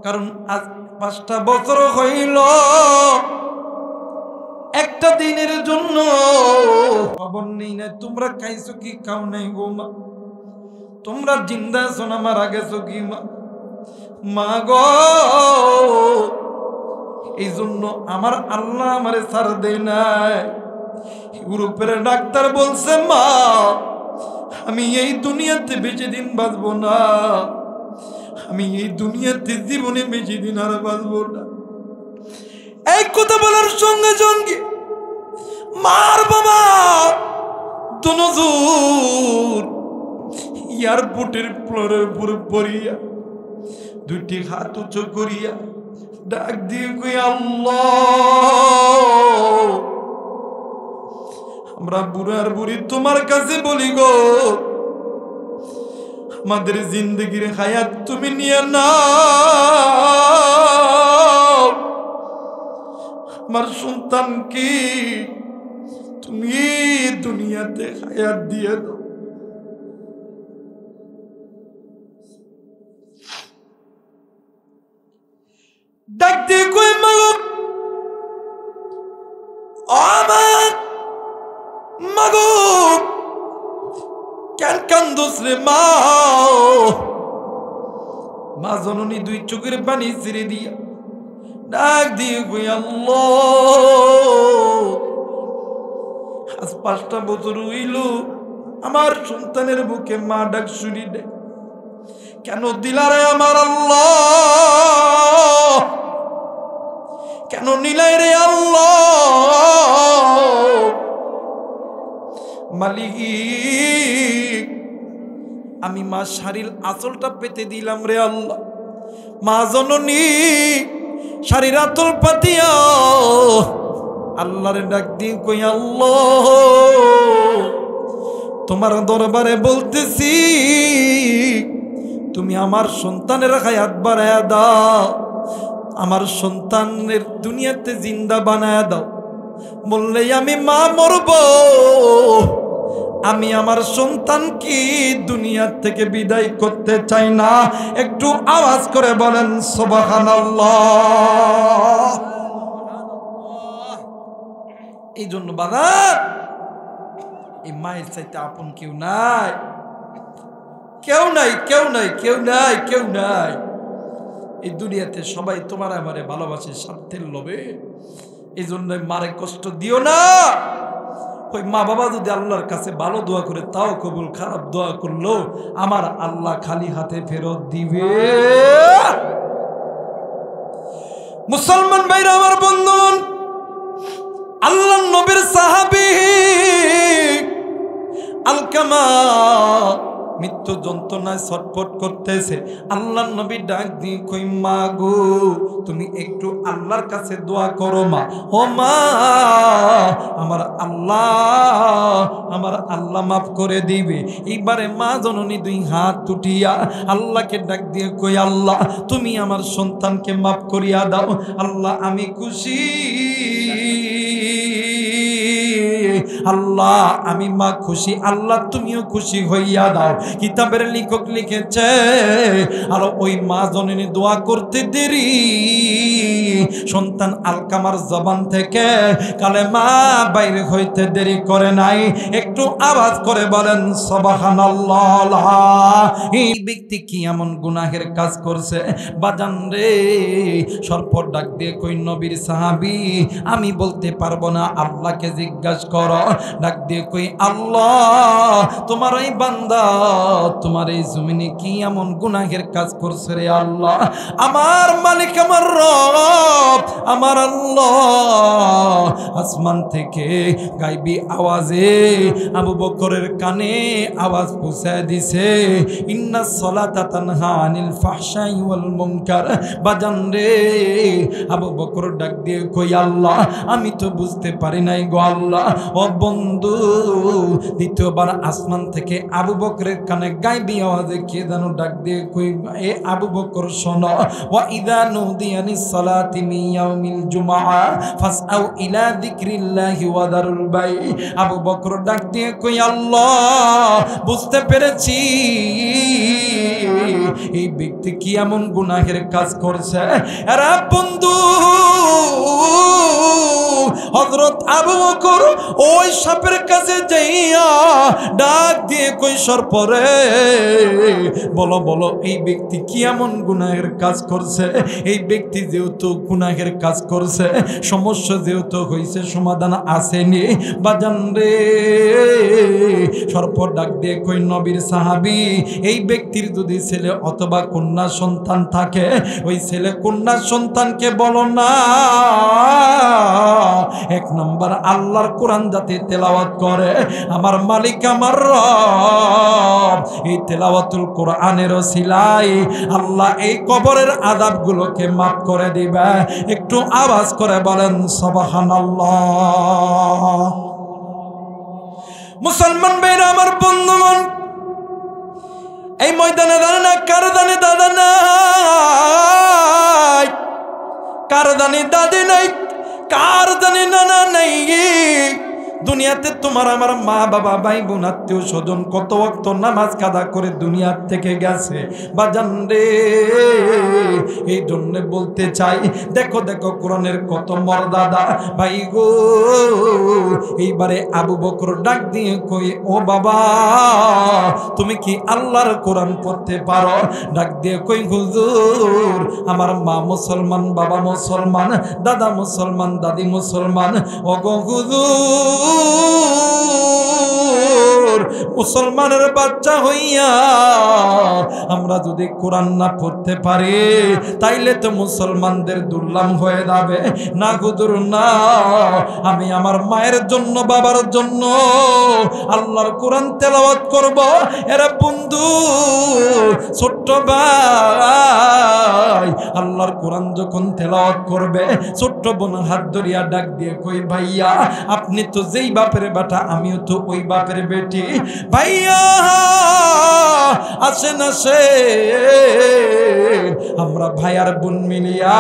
কারণ আজ 5টা বছর হইল, একটা দিনের জন্য খবর নেই না তোমরা খাইছো কি খাও নাই গো মা, তোমরা জিন্দা আছো না মারা গেছো কি মা। মা গো, এই জন্য আমার আল্লাহ আমারে ছাড় দেয় নাই। ইউরোপের ডাক্তার বলছে মা, আমি এই দুনিয়াতে বেশি দিন বাঁচবো না, আমি এই দুনিয়াতে জীবনে বেশি দিন আর বাঁচবো না। এই কথা বলার সঙ্গে সঙ্গে মার বাবা দুজন এয়ারপোর্টের ফ্লোরের উপর পড়িয়া দুইটি হাত উঁচু করিয়া ডাক দিয়ে কই আল্লাহ, আমরা বুড়ার বুড়ি তোমার কাছে বলি গো, আমাদের জিন্দগির হায়াত তুমি নিয়ে নাও, আমার সন্তানকে তুমি দুনিয়াতে হায়াত দিয়ে দাও। ডাক দিয়ে কই মাগো, আমার মাগো, কেন কান্দোস রে মা? মা জননী দুই চোখের পানি ছেড়ে দিয়া ডাক দিয়ে কই আল্লাহ, আজ 5টা বছর হইল আমার সন্তানের বুকে মা ডাক শুনি দে, কেন দিলারে আমার আল্লাহ, কেন নিলাই রে আল্লাহ? মালিক, আমি মা শাড়ির আঁচলটা পেতে দিলাম রে আল্লাহ, মা জননী শাড়ির আঁচল পাতিয়া আল্লাহরে ডাক দিয়ে কই আল্লাহ, তোমার দরবারে বলতেছি তুমি আমার সন্তানের হায়াত বাড়ায়া দাও, আমার সন্তানের দুনিয়াতে জিন্দা বানায়া দাও। বললে আমি মা মরব, আমি আমার সন্তানকে দুনিয়া থেকে বিদায় করতে চাই না। একটু আওয়াজ করে বলেন সুবহানাল্লাহ। এই জন্য বাবা, এই মায়ের চাইতে আপন কেউ নাই, কেউ নাই, কেউ নাই, কেউ নাই, কেউ নাই। এই দুনিয়াতে সবাই তোমার আমারে ভালোবাসে স্বার্থের লোভে। এই জন্য মারে কষ্ট দিও না। ওই মা বাবা যদি আল্লাহর কাছে ভালো দোয়া করে তাও কবুল, খারাপ দোয়া করলো আমার আল্লাহ খালি হাতে ফেরত দিবে। মুসলমান ভাইরা আমার বন্ধুগণ, আল্লাহ নবীর সাহাবী আলকামা মৃত্যু যন্ত্রণায় ছটফট করতেছে। আল্লাহ নবী ডাক দিয়ে কই মা গো, তুমি একটু আল্লাহর কাছে দোয়া করো মা। ও মা, আমার আল্লাহ মাফ করে দিবে। এইবারে মা জননী দুই হাত উঠিয়া আল্লাহকে ডাক দিয়ে কই আল্লাহ তুমি আমার সন্তানকে মাফ করিয়া দাও। আল্লাহ আমি খুশি, আল্লাহ আমি মা খুশি, আল্লাহ তুমিও খুশি হইয়া দাও। কিতাবের লেখক লিখেছে আর ওই মা জননী দোয়া করতে দেরি সন্তান আলকামার জবান থেকে কালেমা বাইরে হইতে দেরি করে নাই। একটু আওয়াজ করে বলেন সুবহানাল্লাহ। এই ব্যক্তি কি এমন গুনাহের কাজ করছে বাজান রে? সর্প ডাক দিয়ে কই নবীর সাহাবী আমি বলতে পারবো না, আল্লাহকে জিজ্ঞাসা করো। ডাক দিয়ে কই আল্লাহ তোমার এই বান্দা তোমার এই জমিনে কি এমন গুনাহের কাজ করছে রে আল্লাহ? আমার মালিক আমার রব আমার আল্লাহ আসমান থেকে গায়বী আওয়াজে আবু বকরের কানে আওয়াজ পৌঁছায় দিছে, ইন্নাস সালাতা তানহা আনিল ফাহশাই ওয়াল মুনকার। বাজান রে আবু বকর ডাক দিয়ে কই আল্লাহ আমি তো বুঝতে পারি নাই গো আল্লাহ। ও বন্ধু, দ্বিতীয়বার আসমান থেকে আবু বকরের কানে গায়বী আওয়াজে কে যেন ডাক দিয়ে কই এ আবু বকর শোনো, ওয়া ইযা নুদিয়া লিস সালাতি মিন ইয়াউমিল জুমআ ফাসআউ ইলা যিকরিল্লাহি ওয়া দারুল বাই। আবু বকর ডাক দিয়ে কই আল্লাহ বুঝতে পেরেছি এই ব্যক্তি কি এমন গুনাহের কাজ করছে। আরে বন্ধু, হযরত আবু বকর ওই সাপের কাছে যাইয়া ডাক দিয়ে কই সর্পরে বলো বলো এই ব্যক্তি কি এমন গুনাহের কাজ করছে? এই ব্যক্তি যেহেতু গুনাহের কাজ করছে, সমস্যা যেহেতু হয়েছে, সমাধান আসেনি। বাজান রে সর্প ডাক দিয়ে কই নবীর সাহাবী এই ব্যক্তির যদি ছেলে অথবা কন্যা সন্তান থাকে ওই ছেলে কন্যা সন্তানকে বলো না এক নম্বর আল্লাহর কোরআন যাতে তেলাওয়াত করে। আমার মালিক আমার রব এই তেলাওয়াতুল কোরআনের ওসিলায় আল্লাহ এই কবরের আযাবগুলোকে মাফ করে দিবে। একটু আওয়াজ করে বলেন সুবহানাল্লাহ। মুসলমান ভাইরা আমার বন্ধুগণ, এই ময়দানে দাঁড়ানো না কার দানে দাদা নাই, কার দানে দাদি নাই, কার দানে নানা নাই। দুনিয়াতে তোমার আমার মা বাবা ভাই বোন আত্মীয় স্বজন কত ওয়াক্ত নামাজ কাদা করে দুনিয়ার থেকে গেছে বাজান রে। এই জন্য বলতে চাই দেখো দেখো কোরআনের কত মর্যাদা ভাই গো। এইবারে আবু বকর ডাক দিয়ে কই ও বাবা তুমি কি আল্লাহর কোরআন পড়তে পারো? ডাক দিয়ে কই হুজুর আমার মা মুসলমান, বাবা মুসলমান, দাদা মুসলমান, দাদি মুসলমান। ও গো হুজুর মুসলমানের বাচ্চা হইয়া আমরা যদি কোরআন না পড়তে পারি তাইলে তো মুসলমানদের দুর্নাম হয়ে যাবে। না হুজুর না, আমি আমার মায়ের জন্য বাবার জন্য আল্লাহর কোরআন তেলাওয়াত করব। এরা বন্ধু ছোট্ট ভাই আল্লাহর কোরআন যখন তেলাওয়াত করবে ছোট্ট বোন হাত ধরিয়া ডাক দিয়ে কই ভাইয়া আপনি তো যেই বাপের বেটা আমিও তো ওই বাপের বেটি, ভাইয়া আসেন আমরা ভাইয়ার বোন মিলিয়া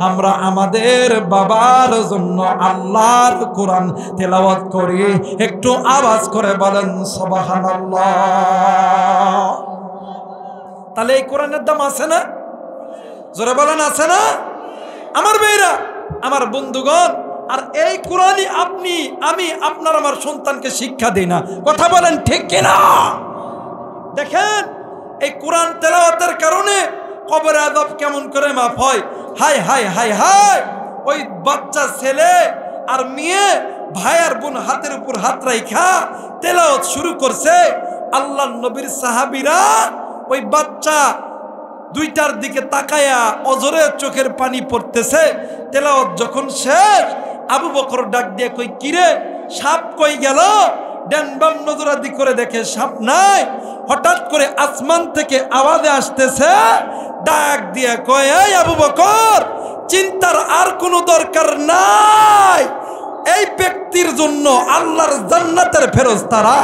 আমরা আমাদের বাবার জন্য আল্লাহর কোরআন তেলাওয়াত করি। একটু আওয়াজ করে বলেন সুবহানাল্লাহ। তাহলে এই কোরআনের দাম আছে না? জোরে বলেন আছে না? আমার ভাইরা, আমার বন্ধুগণ, আর এই কোরআনই আপনি আমি আপনার আমার সন্তানকে শিক্ষা দেই না, কথা বলেন ঠিক কিনা? দেখেন এই কোরআন তেলাওয়াতের কারণে কবরে আযাব কেমন করে মাফ হয়। হায় হায় হায় হায়, ওই বাচ্চা ছেলে আর মেয়ে ভাই আর বোন হাতের উপর হাত রাইখা তেলাওয়াত শুরু করছে। আল্লাহর নবীর সাহাবীরা ওই বাচ্চা দুইটার দিকে তাকায়া অজরে চোখের পানি পড়তেছে। তেলাওয়াত যখন শেষ, আবু বকর ডাক দিয়ে কই কিরে সাপ কই গেল? ডান বাম নজরাদি করে দেখে সাপ নাই। হঠাৎ করে আসমান থেকে আওয়াজে আসতেছে, ডাক দিয়ে কয় এই আবু বকর, চিন্তার আর কোনো দরকার নাই। এই ব্যক্তির জন্য আল্লাহর জান্নাতের ফেরেশতারা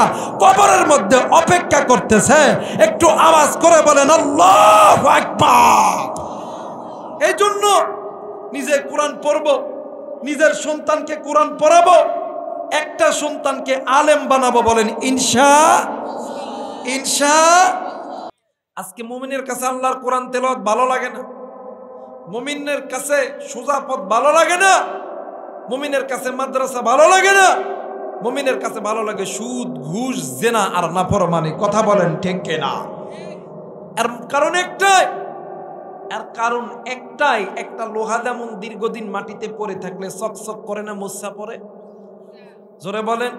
কবরের মধ্যে অপেক্ষা করতেছে। একটু আওয়াজ করে বলেন আল্লাহু আকবার। এই জন্য নিজে কোরআন পড়ব, নিজের সন্তানকে কোরআন পড়াবো, একটা সন্তানকে আলেম বানাবো। বলেন ইনশাআল্লাহ। আজকে মুমিনের কাছে আল্লাহর কোরআন তেলাওয়াত ভালো লাগে না, মুমিনের কাছে সোজা পথ ভালো লাগে না, মুমিনের কাছে মাদ্রাসা ভালো লাগে না, মুমিনের কাছে ভালো লাগে সুদ ঘুষ জেনা আর নাফরমানি। কথা বলেন ঠিক কিনা? এর কারণ একটাই, একটা লোহা যেমন দীর্ঘদিন মাটিতে পড়ে থাকলে চকচক করে না, মোছা পড়ে? জোরে বলেন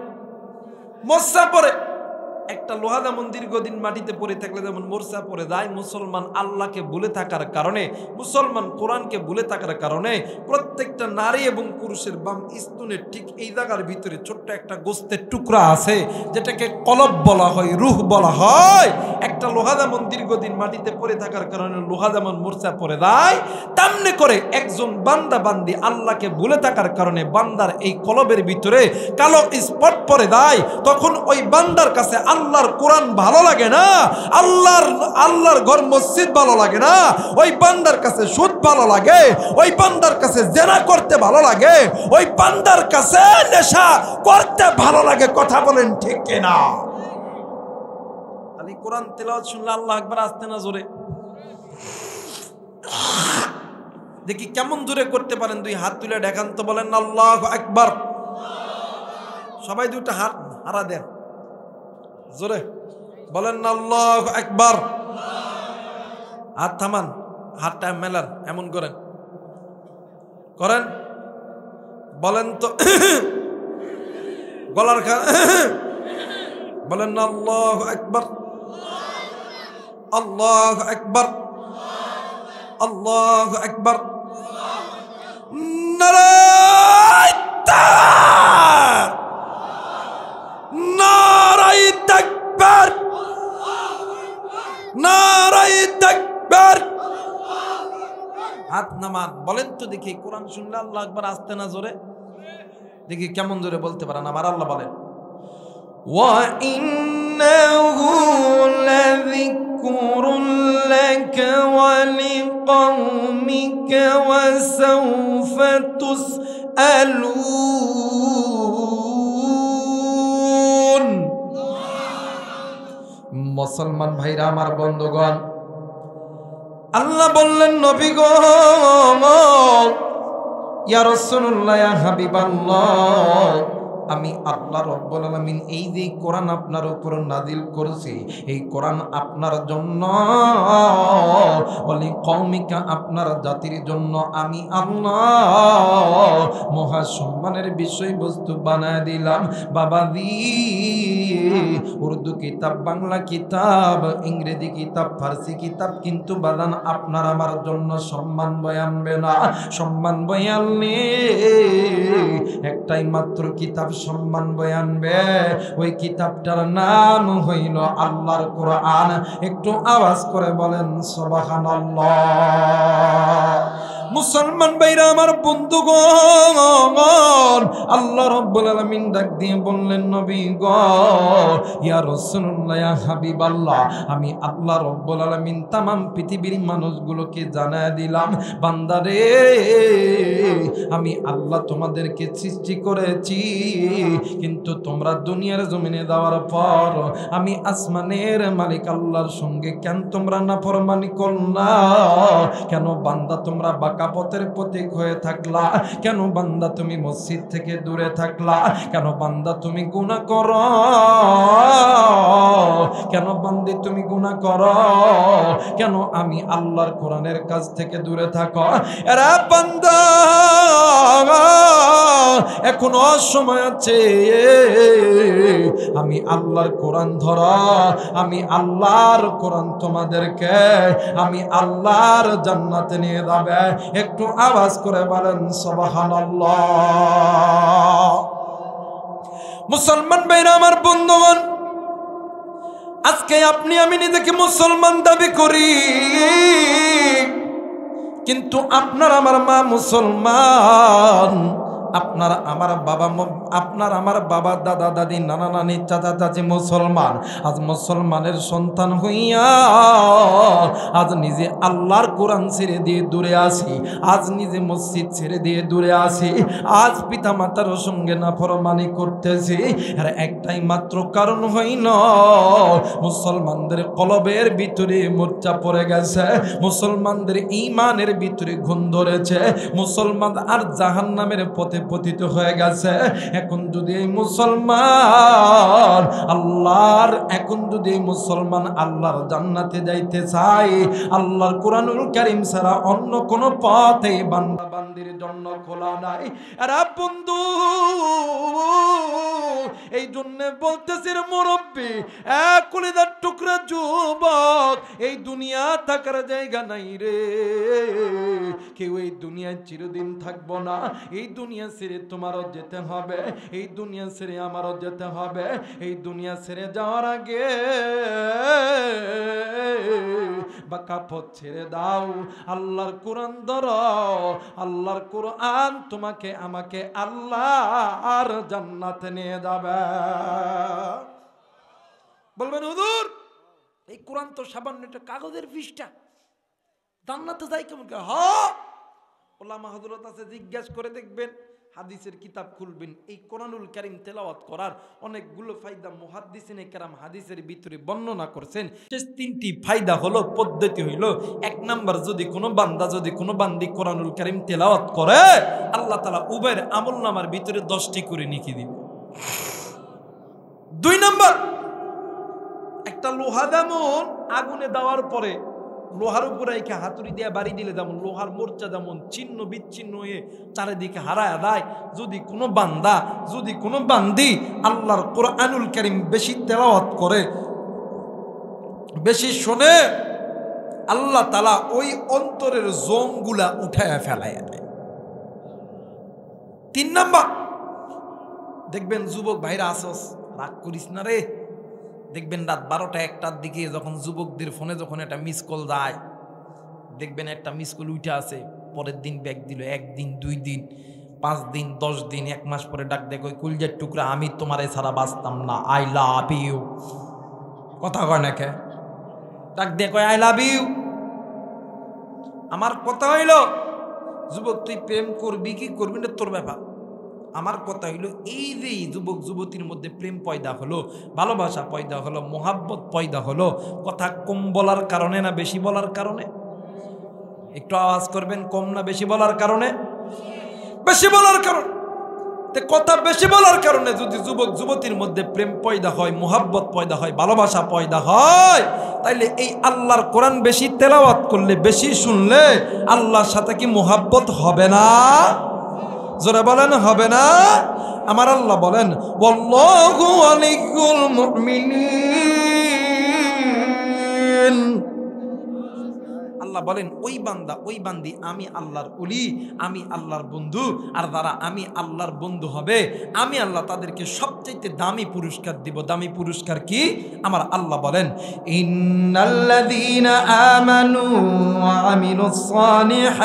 মোছা পড়ে। একটা লোহা যেমন দীর্ঘদিন মাটিতে পড়ে থাকলে যেমন মোর্চা পড়ে যায়, মুসলমান আল্লাহকে ভুলে থাকার কারণে, মুসলমান কোরআনকে ভুলে থাকার কারণে প্রত্যেকটা নারী এবং পুরুষের বাম স্তনের ঠিক এই জায়গার ভিতরে ছোট্ট একটা গোস্তের টুকরা আছে, যেটাকে কলব বলা হয়, রূহ বলা হয়। একটা লোহা যেমন দীর্ঘদিন মাটিতে পড়ে থাকার কারণে লোহা যেমন মোর্চা পড়ে যায়, তেমনি করে একজন বান্দা বান্দি আল্লাহকে ভুলে থাকার কারণে বান্দার এই কলবের ভিতরে কালো স্পট পড়ে যায়। তখন ওই বান্দার কাছে আল্লাহর কোরআন ভালো লাগে না, আল্লাহর ঘর মসজিদ ভালো লাগে না, ওই বান্দার কাছে সুদ ভালো লাগে, ওই বান্দার কাছে জেনা করতে ভালো লাগে, ওই বান্দার কাছে নেশা করতে ভালো লাগে। কথা বলেন ঠিক কিনা? তাহলে কোরআন তেলাওয়াত শুনলে আল্লাহু আকবার আসতে না জোরে? দেখি কেমন জোরে করতে পারেন। দুই হাত তুলে দেখান তো, বলেন আল্লাহু আকবার। সবাই দুইটা হাত হারা দেন জোরে, বলেন আল্লাহু আকবার। হাত থামান, হাতটা মেলান, এমন করেন, বলেন তো গলার বলেন আল্লাহু আকবার, আল্লাহু আকবার, আল্লাহু আকবার। নারায়ে তাকবীর, নারায়ে তাকবীর, নারায়ে তাকবীর। হাত নামান, বলেন তো দেখি কোরআন শুনলে আল্লাহু আকবার আসতে না জোরে? দেখি কেমন জোরে বলতে পারেন। আমার আল্লাহ বলেন ওয়া ইন্নাহু লাযিকরুন লাকা ওয়া লিকাওমিকা ওয়া সাওফা তুসআলুন। মুসলমান ভাইরা আমার, বন্ধুগণ, আল্লাহ বললেন নবী গো, ইয়া রাসূলুল্লাহ, ইয়া হাবিবাল্লাহ, আমি আল্লাহ রাব্বুল আলামিন এই যে কোরআন আপনার উপর নাজিল করেছি, এই কোরআন আপনার জন্য, ওয়ালি কওমিকা, আপনার জাতির জন্য আমি আল্লাহ মহা সম্মানের বিষয়বস্তু বানায় দিলাম। বাবাজি, উর্দু কিতাব, বাংলা কিতাব, ইংরেজি কিতাব, ফার্সি কিতাব কিন্তু বাদান আপনার আমার জন্য সম্মান বয়ে আনবে না। সম্মান বয়ে আনলে একটাই মাত্র কিতাব সম্মান বয়ে আনবে, ওই কিতাবটার নাম হইল আল্লাহর কোরআন। একটু আওয়াজ করে বলেন সুবহানাল্লাহ। মুসলমান ভাইরা আমার বন্ধুগণ, আল্লাহ রাব্বুল আলামিন ডাক দিয়ে বললেন, নবী গো, ইয়া রাসূলুল্লাহ, ইয়া হাবিবাল্লাহ, আমি আল্লাহ রাব্বুল আলামিন তামাম পৃথিবীর মানুষগুলোকে জানায় দিলাম, বান্দারে আমি আল্লাহ তোমাদেরকে সৃষ্টি করেছি, কিন্তু তোমরা দুনিয়ার জমিনে দেওয়ার পর আমি আসমানের মালিক আল্লাহর সঙ্গে কেন তোমরা নাফরমানি করলা? কেন বান্দা তোমরা বাঁকা পথের পথিক হয়ে থাকলা? কেন বান্দা তুমি মসজিদ থেকে দূরে থাকলা? কেন বান্দা তুমি গুনাহ করো? কেন বান্দি তুমি গুনাহ করো? কেন আমি আল্লাহর কোরআনের কাছ থেকে দূরে থাকো? এরা বান্দা এখনো সময় আছে, আমি আল্লাহর কোরআন ধরো, আমি আল্লাহর কোরআন তোমাদেরকে আমি আল্লাহর জান্নাতে নিয়ে যাবে। একটু আওয়াজ করে বলেন সুবহানাল্লাহ। মুসলমান ভাইরা আমার বন্ধুগণ, আজকে আপনি আমি নিজেকে মুসলমান দাবি করি, কিন্তু আপনার আমার মা মুসলমান, আপনার আমার বাবা দাদা দাদি নানা নানি চাচা চাচি মুসলমান। আজ মুসলমানের সন্তান হইয়া আজ নিজে আল্লাহর কোরআন ছেড়ে দিয়ে দূরে আসি, আজ নিজে মসজিদ ছেড়ে দিয়ে দূরে আসি, আজ পিতা মাতার সঙ্গে নাফরমানি করতেছি। আর একটাই মাত্র কারণ হইল, মুসলমানদের কলবের ভিতরে মূর্ছা পড়ে গেছে, মুসলমানদের ঈমানের ভিতরে ঘুণ ধরেছে, মুসলমান আর জাহান্নামের পথে পতিত হয়ে গেছে। এখন যদি এই মুসলমান আল্লাহর জান্নাতে যাইতে চাই, আল্লাহর কোরআনুল কারীম ছাড়া অন্য কোন পথে বান্দা বান্দির জন্য খোলা নাই। আরে বন্ধু, এই জন্য বলতেছি রে মুরব্বী, কলিজার টুকরা যুবক, এই দুনিয়া থাকার জায়গা নাই রে। কেউ এই দুনিয়ায় চিরদিন থাকবো না, এই দুনিয়া ছেড়ে তোমারও যেতে হবে, এই দুনিয়া ছেড়ে আমারও যেতে হবে। এই দুনিয়া ছেড়ে যাওয়ার আগে বাঁকা পথ ছেড়ে দাও, আল্লাহর কোরআন ধরো, আল্লাহর কোরআন তোমাকে আমাকে আল্লাহর জান্নাতে নিয়ে যাবে। বলবেন হুজুর, এই কোরআন তো সামান্য একটা কাগজের পৃষ্ঠা, জান্নাতে যাই কেমন করে? হ্যাঁ, ওলামা হযরত আছে, জিজ্ঞাসা করে দেখবেন, হাদিসের কিতাব খুলবেন, এই কোরআনুল কারীম তেলাওয়াত করার অনেকগুলো ফায়দা মুহাদ্দিসিনে কেরাম হাদিসের ভিতরে বর্ণনা করেছেন। তিনটি ফায়দা হলো, পদ্ধতি হইল, এক নাম্বার, যদি কোনো বান্দি কোরআনুল কারীম তেলাওয়াত করে, আল্লাহ তাআলা উভয়ের আমলনামার ভিতরে 10টি করে নেকি দিবে। 2 নাম্বার, একটা লোহা যেমন আগুনে দেওয়ার পরে লোহার উপরে একে হাতুড়ি দিয়ে বাড়ি দিলে যেমন লোহার মোর্চা যেমন ছিন্ন বিচ্ছিন্ন হয়ে চারিদিকে হারায় দেয়, যদি কোনো বান্দি আল্লাহর কোরআনুল কারীম বেশি তেলাওয়াত করে, বেশি শোনে, আল্লাহ তাআলা ওই অন্তরের জংগুলা উঠায় ফেলায় দেয়। 3 নাম্বার, দেখবেন যুবক ভাইরা আসস, রাগ করিস না রে, দেখবেন রাত 12টা 1টার দিকে যখন যুবকদের ফোনে যখন একটা মিস কল যায়, দেখবেন একটা মিস কল উঠে আছে, পরের দিন ব্যাক দিল, 1 দিন 2 দিন 5 দিন 10 দিন 1 মাস পরে ডাক দেখো, কলিজার টুকরা, আমি তোমারে ছাড়া বাঁচতাম না, আই লাভ ইউ। কথা কয় না কে? ডাক দেখো, আই লাভ ইউ। আমার কথা হইল, যুবক তুই প্রেম করবি কি করবি না তোর ব্যাপার। আমার কথা হইল, এই যে যুবক যুবতীর মধ্যে প্রেম পয়দা হলো, ভালোবাসা পয়দা হলো, মোহাব্বত পয়দা হলো, কথা কম বলার কারণে না বেশি বলার কারণে? একটু আওয়াজ করবেন, কম না বেশি বলার কারণে? বেশি বলার কারণে। কথা বেশি বলার কারণে যদি যুবক যুবতীর মধ্যে প্রেম পয়দা হয়, মোহাব্বত পয়দা হয়, ভালোবাসা পয়দা হয়, তাইলে এই আল্লাহর কোরআন বেশি তেলাওয়াত করলে, বেশি শুনলে আল্লাহর সাথে কি মোহাব্বত হবে না? জোরে বলেন, হবে না? আমার আল্লাহ বলেন, ওয়াল্লাহু ওয়ালিয়ুল মুমিনিন। আল্লাহ বলেন ওই বান্দা ওই বান্দি আমি আল্লাহর ওলি, আমি আল্লাহর বন্ধু, আর যারা আমি আল্লাহর বন্ধু হবে আমি আল্লাহ তাদেরকে সবচেয়ে দামি পুরস্কার দিব। দামি পুরস্কার কি? আমার আল্লাহ বলেন ইন্নাল্লাযীনা আমানু ওয়া আমিলুস সালিহাত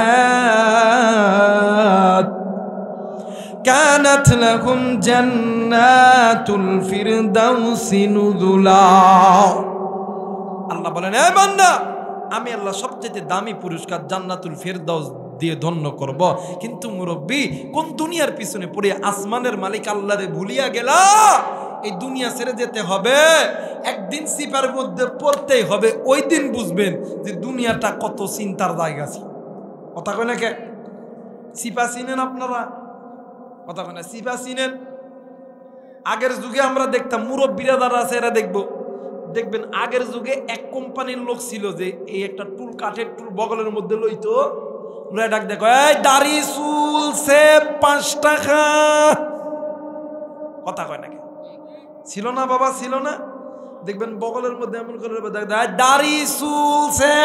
কানাত লাহুম জান্নাতুল ফিরদাউসি নুজুলা। আল্লাহ বলেন এ বান্দা আমি আল্লাহ সবচেয়ে দামি পুরস্কার জান্নাতুল ফিরদাউস দিয়ে ধন্য করব। কিন্তু মুরব্বী কোন দুনিয়ার পিছনে পড়ে আসমানের মালিক আল্লাহরে ভুলিয়া গেলা? এই দুনিয়া ছেড়ে যেতে হবে, একদিন সিপার মধ্যে পড়তেই হবে। ওই দিন বুঝবেন যে দুনিয়াটা কত চিন্তার জায়গা ছিল। কথা কয় না কে? সিপা চিনেন আপনারা? কথা কয় না? সিপা চিনেন? আগের যুগে আমরা দেখতাম মুরব্বীরা যারা আছে এরা দেখবেন আগের যুগে এক কোম্পানির লোক ছিল যে এই একটা টুল, কাঠের টুল বগলের মধ্যে লইতো, ডাক দেখো এই দাড়ি চুল সে 5 টাকা। কথা কয় নাকি? ছিল না বাবা, ছিল না? দেখবেন বগলের মধ্যে এমন করে দাড়ি চুল সে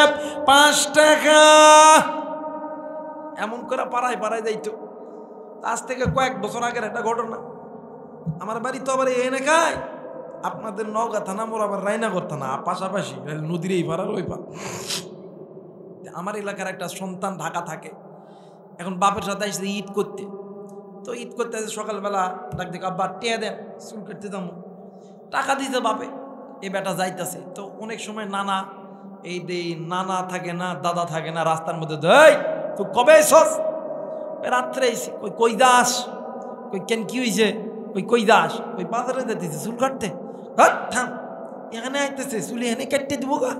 5 টাকা, এমন করে পাড়ায় পাড়ায় যাইতো। আজ থেকে কয়েক বছর আগের একটা ঘটনা। আমার বাড়ি তো আবার এনে খায়, আপনাদের নওগাঁ থানা, মোর আবার রায়নাগর থানা, পাশাপাশি নদীর এই পাড়ার ওই পাড়। আমার এলাকার একটা সন্তান ঢাকা থাকে, এখন বাপের সাথে আসছে ঈদ করতে। তো ঈদ করতে আসে সকালবেলা, ডাক দেখে আব্বা টিয়া দেন চুল কাটতে যাবো। টাকা দিতে বাপে, এ বেটা যাইতেছে। তো অনেক সময় নানা এই নানা থাকে না, দাদা থাকে না, রাস্তার মধ্যে তুই কবে এসস? রাত্রে এসি। কই দাস? কই কেন কি হয়েছে? কই দাস? ওই বাজারে যেতেছে চুল কাটতে। থাম, এখানে আইতেছে চুল এখানে কাটতে দিব গা।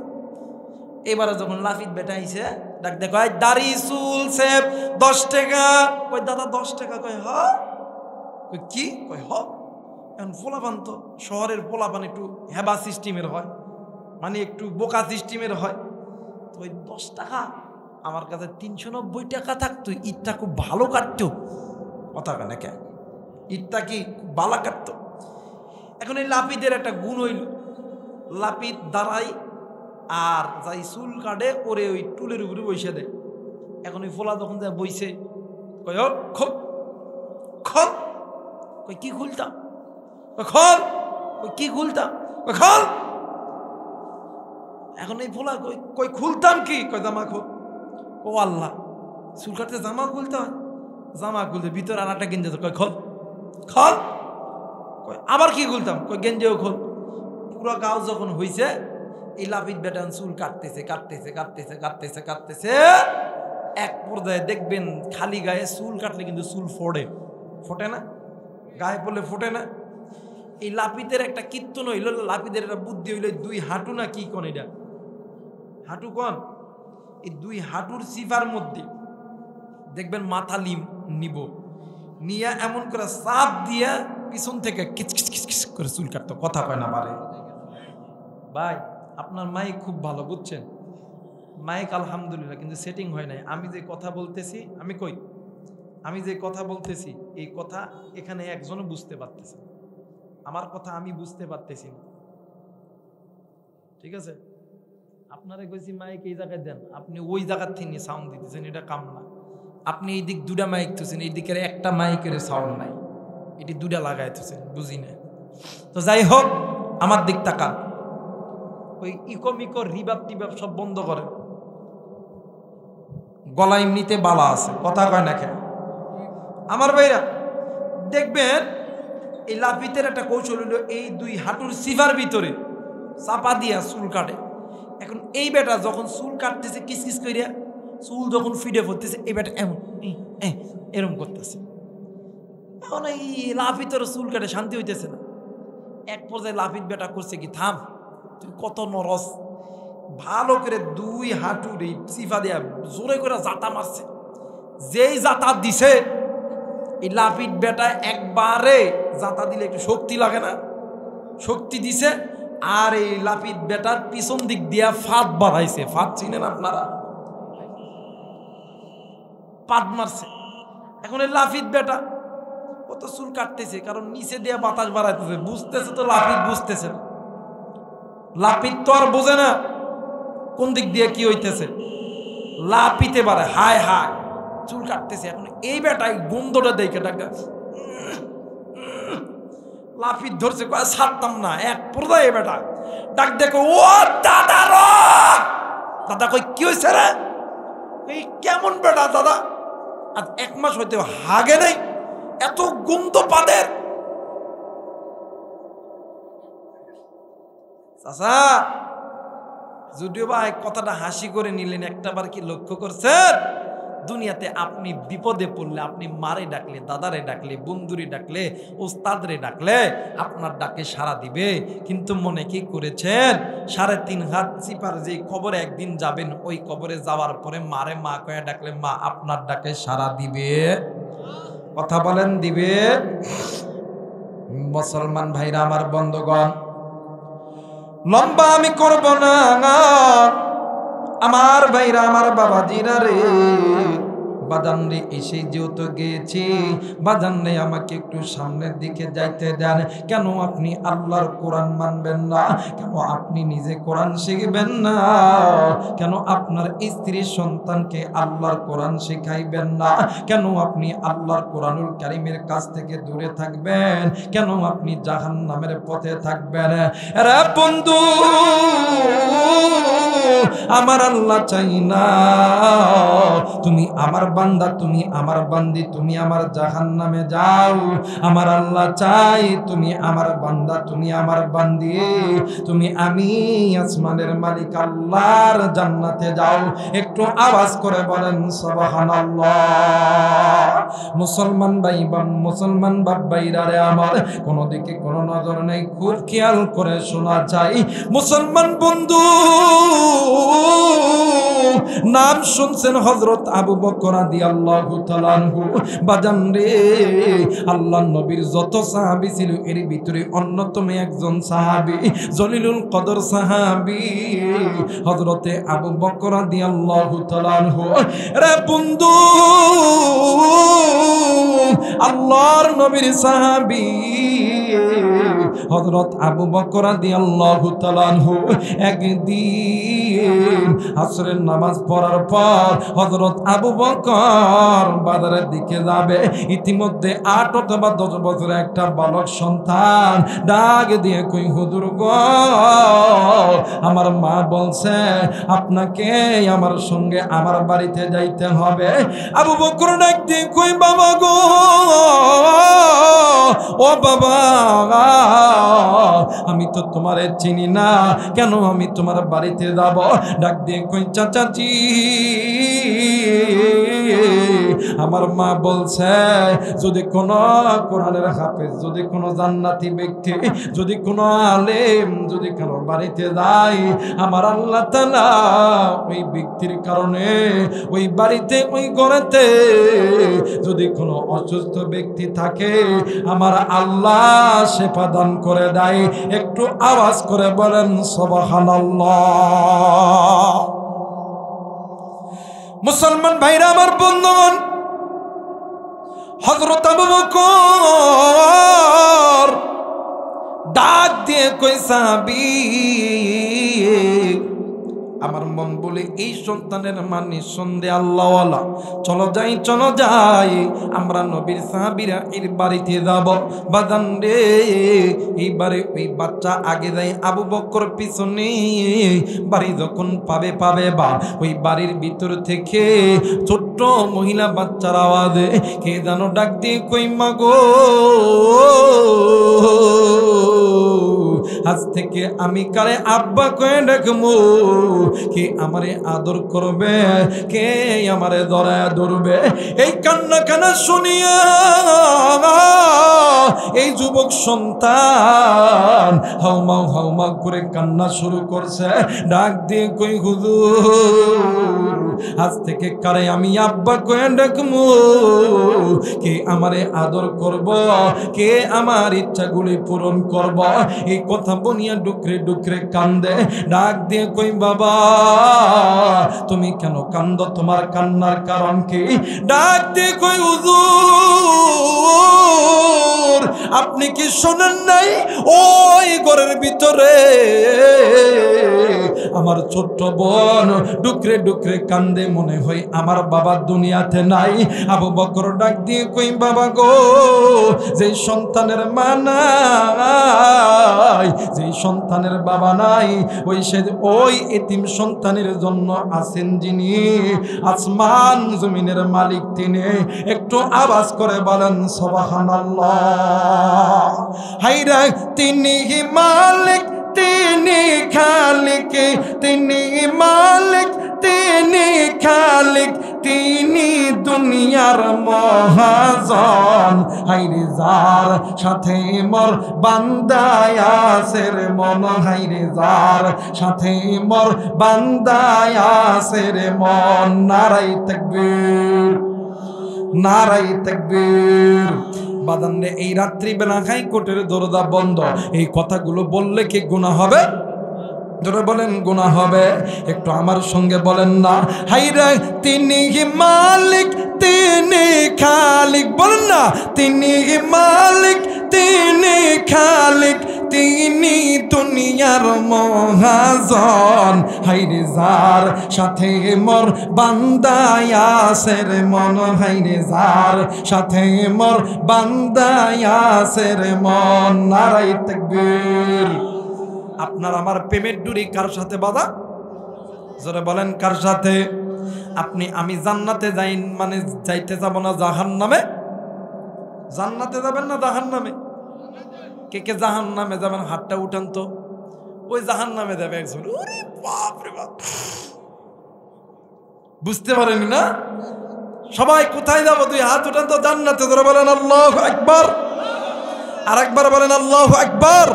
এবারে যখন লাফিত বেটা আইছে, ডাক দেখো দাড়ি চুল সেব 10 টাকা। কই দাদা 10 টাকা? কই হ। কই কি? কই হ। এখন পোলাপান তো শহরের পোলাপান একটু হেবা সিস্টেমের হয়, মানে একটু বোকা সিস্টেমের হয়। তো ওই 10 টাকা আমার কাছে 390 টাকা থাকতো, ঈদটা খুব ভালো কাটতো। কথা কেন কে? ঈদটা কি খুব ভালো কাটতো। এখন এই লাপিদের একটা গুণ হইল, লাপিদ দাঁড়াই আর যাই চুল কাটে ওরে ওই টুলের উপরে বসে দেয়। এখন ওই ফোলা যখন যায় বইছে, কই খোল খোল। কই কি খুলতাম? খোল। কই কি খুলতাম? খোল। এখন এই ফোলা কই খুলতাম কি? কই জামা খোল। ও আল্লাহ, চুল কাটতে জামা খুলতে হয়? জামা খুলতে ভিতরে আনাটা গেঞ্জি। কই খোল খোল। কই আবার কি খুলতাম? কই গেঞ্জিও খোল। পুরো গাও যখন হইছে, এই লাফিত বেটান চুল কাটতেছে কাটতেছে কাটতেছে কাটতেছে কাটতেছে, এক পর্যায়ে দেখবেন খালি গায়ে চুল কাটলে কিন্তু চুল ফোটে না? গায়ে পড়লে ফোটে না? এই লাপিতের একটা কীর্তন হইল, লাপিতের একটা বুদ্ধি হইল, 2 হাঁটু না কি কোন, এটা হাঁটু কোন, এই 2 হাঁটুর সিফার মধ্যে দেখবেন মাথা নিব, নিয়ে এমন করে চাপ দিয়া পিছন থেকে কিচকিচ কিচকিচ করে চুল কাটতো। কথা কয় না পারে ভাই? আপনার মাইক খুব ভালো, বুঝছেন? মাইক আলহামদুলিল্লাহ, কিন্তু সেটিং হয় নাই। আমি যে কথা বলতেছি, আমি যে কথা বলতেছি, এই কথা এখানে একজনও বুঝতে পারতেছে, আমার কথা আমি বুঝতে পারতেছি না। ঠিক আছে? আপনারা কইছি মাইক এই জায়গায় দেন, আপনি ওই জায়গার থেকে সাউন্ড দিতেছেন, এটা কাম না। আপনি এই দিক 2টা মাইক তুছেন, এই দিকের একটা মাইকের সাউন্ড নাই, এটি 2টা লাগাইতেছেন, বুঝি না। তো যাই হোক, আমার দিক তাকান, ওই ইকো রিবাব টিবাব সব বন্ধ করেন। গলা এমনিতে বালা আছে, কথা কয় না কেন আমার ভাইরা? দেখবেন এই লাফিতের একটা কৌশল হলো, এই 2 হাঁটুর সিভার ভিতরে চাপা দিয়া চুল কাটে। এখন এই বেটা যখন চুল কাটতেছে কিসকিস করিয়া, চুল যখন ফিডে পড়তেছে, এই বেটা এমন এরম করতেছে। এখন এই লাফিতের চুল কাটে শান্তি হইতেছে না। এক পর্যায়ে লাফিত বেটা করছে কি, থাম, তুই কত নরস। ভালো করে 2 হাঁটুর এই সিফা দিয়া জোরে করে জাতা মারছে। যেই জাতা দিছে, এই লাফিত বেটা একবারে জাতা দিলে একটু শক্তি লাগে না, শক্তি দিছে। আর এই লাফিত বেটার পিছন দিক দিয়া ফাঁদ বাড়াইছে। ফাঁদ চিনেন আপনারা? পাদ মারছে। এখন এই লাফিত বেটা কত চুল কাটতেছে, কারণ নিচে দিয়ে বাতাস বাড়াইতেছে, বুঝতেছে তো লাফিত বুঝতেছে না। লাফিত তো আর বোঝে না কোন দিক দিয়ে কি হইতেছে। লাপিতে পারে, হায় হায় চুল কাটতেছে। এখন এই বেটায় গন্ধটা দেখে ডাক্তার লাফিত ধরছে, ছাড়তাম না এক পর্যায়ে বেটা ডাক দেখো, ও দাদা দাদা কই কি হয়েছে রে? এই কেমন বেটা দাদা, আজ 1 মাস হইতে হাগে নেই, এত গন্ধ পাদের। চাচা যদিও বা কথাটা হাসি করে নিলেন, একটাবার কি লক্ষ্য করছেন দুনিয়াতে আপনি বিপদে পড়লে, আপনি মারে ডাকলে, দাদারে ডাকলে, বন্ধুরে ডাকলে, ওস্তাদরে ডাকলে আপনার ডাকে সাড়া দিবে। কিন্তু মনে কি করেছেন 3.5 হাত চিপার যে কবরে একদিন যাবেন, ওই কবরে যাওয়ার পরে মারে মা কয়ে ডাকলে মা আপনার ডাকে সাড়া দিবে? কথা বলেন দিবে? মুসলমান ভাইরা আমার, বন্ধুগণ লম্বা আমি করব না আমার ভাইরা, আমার বাবাজিরা রে, বাজান রে এসে যেহেতু গিয়েছি, বাজান রে আমাকে একটু সামনের দিকে যাইতে দেন। কেন আপনি আল্লাহর কোরআন মানবেন না? কেন আপনি নিজে কোরআন শিখবেন না? কেন আপনার স্ত্রী সন্তানকে আল্লাহর কোরআন শিখাইবেন না? কেন আপনি আল্লাহর কোরআনুল কারীমের কাছ থেকে দূরে থাকবেন? কেন আপনি জাহান্নামের পথে থাকবেন? আরে বন্ধু, আমার আল্লাহ চাই না তুমি আমার বান্দা, তুমি আমার বান্দি, তুমি আমার জাহান্নামে যাও। আমার আল্লাহ চাই তুমি আমার বান্দা, তুমি আমার বান্দি, তুমি আমি আসমানের মালিক আল্লাহর জান্নাতে যাও। একটু আওয়াজ করে বলেন সুবহানাল্লাহ। মুসলমান ভাই বা মুসলমান বাপ ভাইরা রে আমার, কোন দিকে কোনো নজর নেই, খুব খেয়াল করে শোনা চাই। মুসলমান বন্ধু, নাম শুনছেন হযরত আবু বকর রাদিয়াল্লাহু তাআলা আনহু। বাজান রে, আল্লাহর নবীর যত সাহাবী ছিল এর ভিতরে অন্যতম একজন সাহাবী, জলিলুল কদর সাহাবী হযরতে আবু বকর রাদিয়াল্লাহু তাআলা আনহু। রে বন্ধু, আল্লাহর নবীর সাহাবী হযরত আবু বকর রাদিয়াল্লাহু তাআলা আনহু একদিন আসরের নামাজ পড়ার পর হযরত আবু বকর বাজারের দিকে যাবে। ইতিমধ্যে 8 অথবা 10 বছরের একটা বালক সন্তান ডাক দিয়ে কই, হুজুর গো, আমার মা বলছে আপনাকে আমার সঙ্গে আমার বাড়িতে যাইতে হবে। আবু বকর ডাক দিয়ে কই, বাবা গো, ও বাবা, আমি তো তোমারে চিনি না, কেন আমি তোমার বাড়িতে যাব? ডাক দিয়ে কই, চাচাজি, আমার মা বলছে যদি কোন কোরআনের হাফেজ, যদি কোন জান্নাতি ব্যক্তি, যদি কোন আলেম যদি কারোর বাড়িতে যায়, আমার আল্লাহ তাআলা ওই ব্যক্তির কারণে ওই বাড়িতে, ওই ঘরেতে যদি কোন অসুস্থ ব্যক্তি থাকে, আমার আল্লাহ শেফা দান করে দেয়। একটু আওয়াজ করে বলেন সুবহানাল্লাহ। মুসলমান ভাইরা আমার, বন্ধুগণ, হযরত আবু বকর ডাক দিয়ে কই, সাহাবী, আমার মন বলে এই সন্তানের মান নিঃসন্দেহে আল্লাহওয়ালা, চলো যাই, চলো যাই, আমরা নবীর সাহাবীরা এর বাড়িতে যাব। বাজান রে, এইবারে ওই বাচ্চা আগে যায়, আবু বকর পিছনে। বাড়ি যখন পাবে বা ওই বাড়ির ভিতর থেকে ছোট্ট মহিলা বাচ্চার আওয়াজে কে যেন ডাক দিয়ে কই, মা গো, আজ থেকে আমি কারে আব্বা কয়ে ডাকবো? কে আমারে আদর করবে? কে আমারে ধরায় ধরবে? এই কান্না কান্না শুনিয়া এই যুবক সন্তান হাউমাউ করে কান্না শুরু করছে। ডাক দিয়ে কই, হুজুর, আজ থেকে কারে আমি আব্বা কয়ে ডাকবো? কে আমারে আদর করব? কে আমার ইচ্ছাগুলি পূরণ করব? এই কথা বনিয়া ডুকরে ডুকরে কান্দে। ডাক দিয়ে কই, বাবা তুমি কেন কান্দ? তোমার কান্নার কারণ কি? ডাক দিয়ে কই, হুজুর, আপনি কি শোনেন নাই ওই ঘরের ভিতরে আমার ছোট্ট বোন ডুকরে ডুকরে কান্দে, মনে হয় আমার বাবা দুনিয়াতে নাই। আবু বকর ডাক দিয়ে কই, বাবা গো, যে সন্তানের মা নাই, যে সন্তানের বাবা নাই, ওই এতিম সন্তানের জন্য আছেন যিনি আসমান জমিনের মালিক, তিনি। একটু আওয়াজ করে বলেন সুবহানাল্লাহ। হায়রে তিনি মালিক, তিনি খালিক, তিনি মালিক, তিনি খালিক, তিনি দুনিয়ার মহাজন। হায়রে যার সাথে মোর বান্দায় আছে রে মন, হায়রে যার সাথে মোর বান্দায় আছে রে মন। নারাই তাকবীর, নারাই তাকবীর। বাদান রে, এই রাত্রি বেলা খাই কোটের দরজা বন্ধ, এই কথাগুলো বললে কি গুনাহ হবে? ধরে বলেন গুনাহ হবে? একটু আমার সঙ্গে বলেন না, হায়রে তিনি মালিক, তিনি খালিক, বলেন না, তিনি মালিক, তিনি খালিক, তিনি দুনিয়ার মহাজন। হায়রে যার সাথে মোর বান্দায় আছে রে মন, হায়রে যার সাথে মোর বান্দায় আছে রে মন। নারাই তাকবীর। আপনার আমার প্রেমের ডুরি কার সাথে বাঁধা? জোরে বলেন কার সাথে? আপনি আমি জান্নাতে যাই মানে যাইতে যাব না জাহান্নামে? জান্নাতে যাবেন না জাহান্নামে? কে কে জাহান্নামে যাবেন হাতটা উঠান তো। ওই জাহান্নামে যাবে একজন। ওরে বাপ রে বাপ, বুঝতে পারেনি না? সবাই কোথায় যাব? তুই হাত উঠান তো। জান্নাতে। জোরে বলেন আল্লাহু আকবার। আর একবার বলেন আল্লাহু আকবার।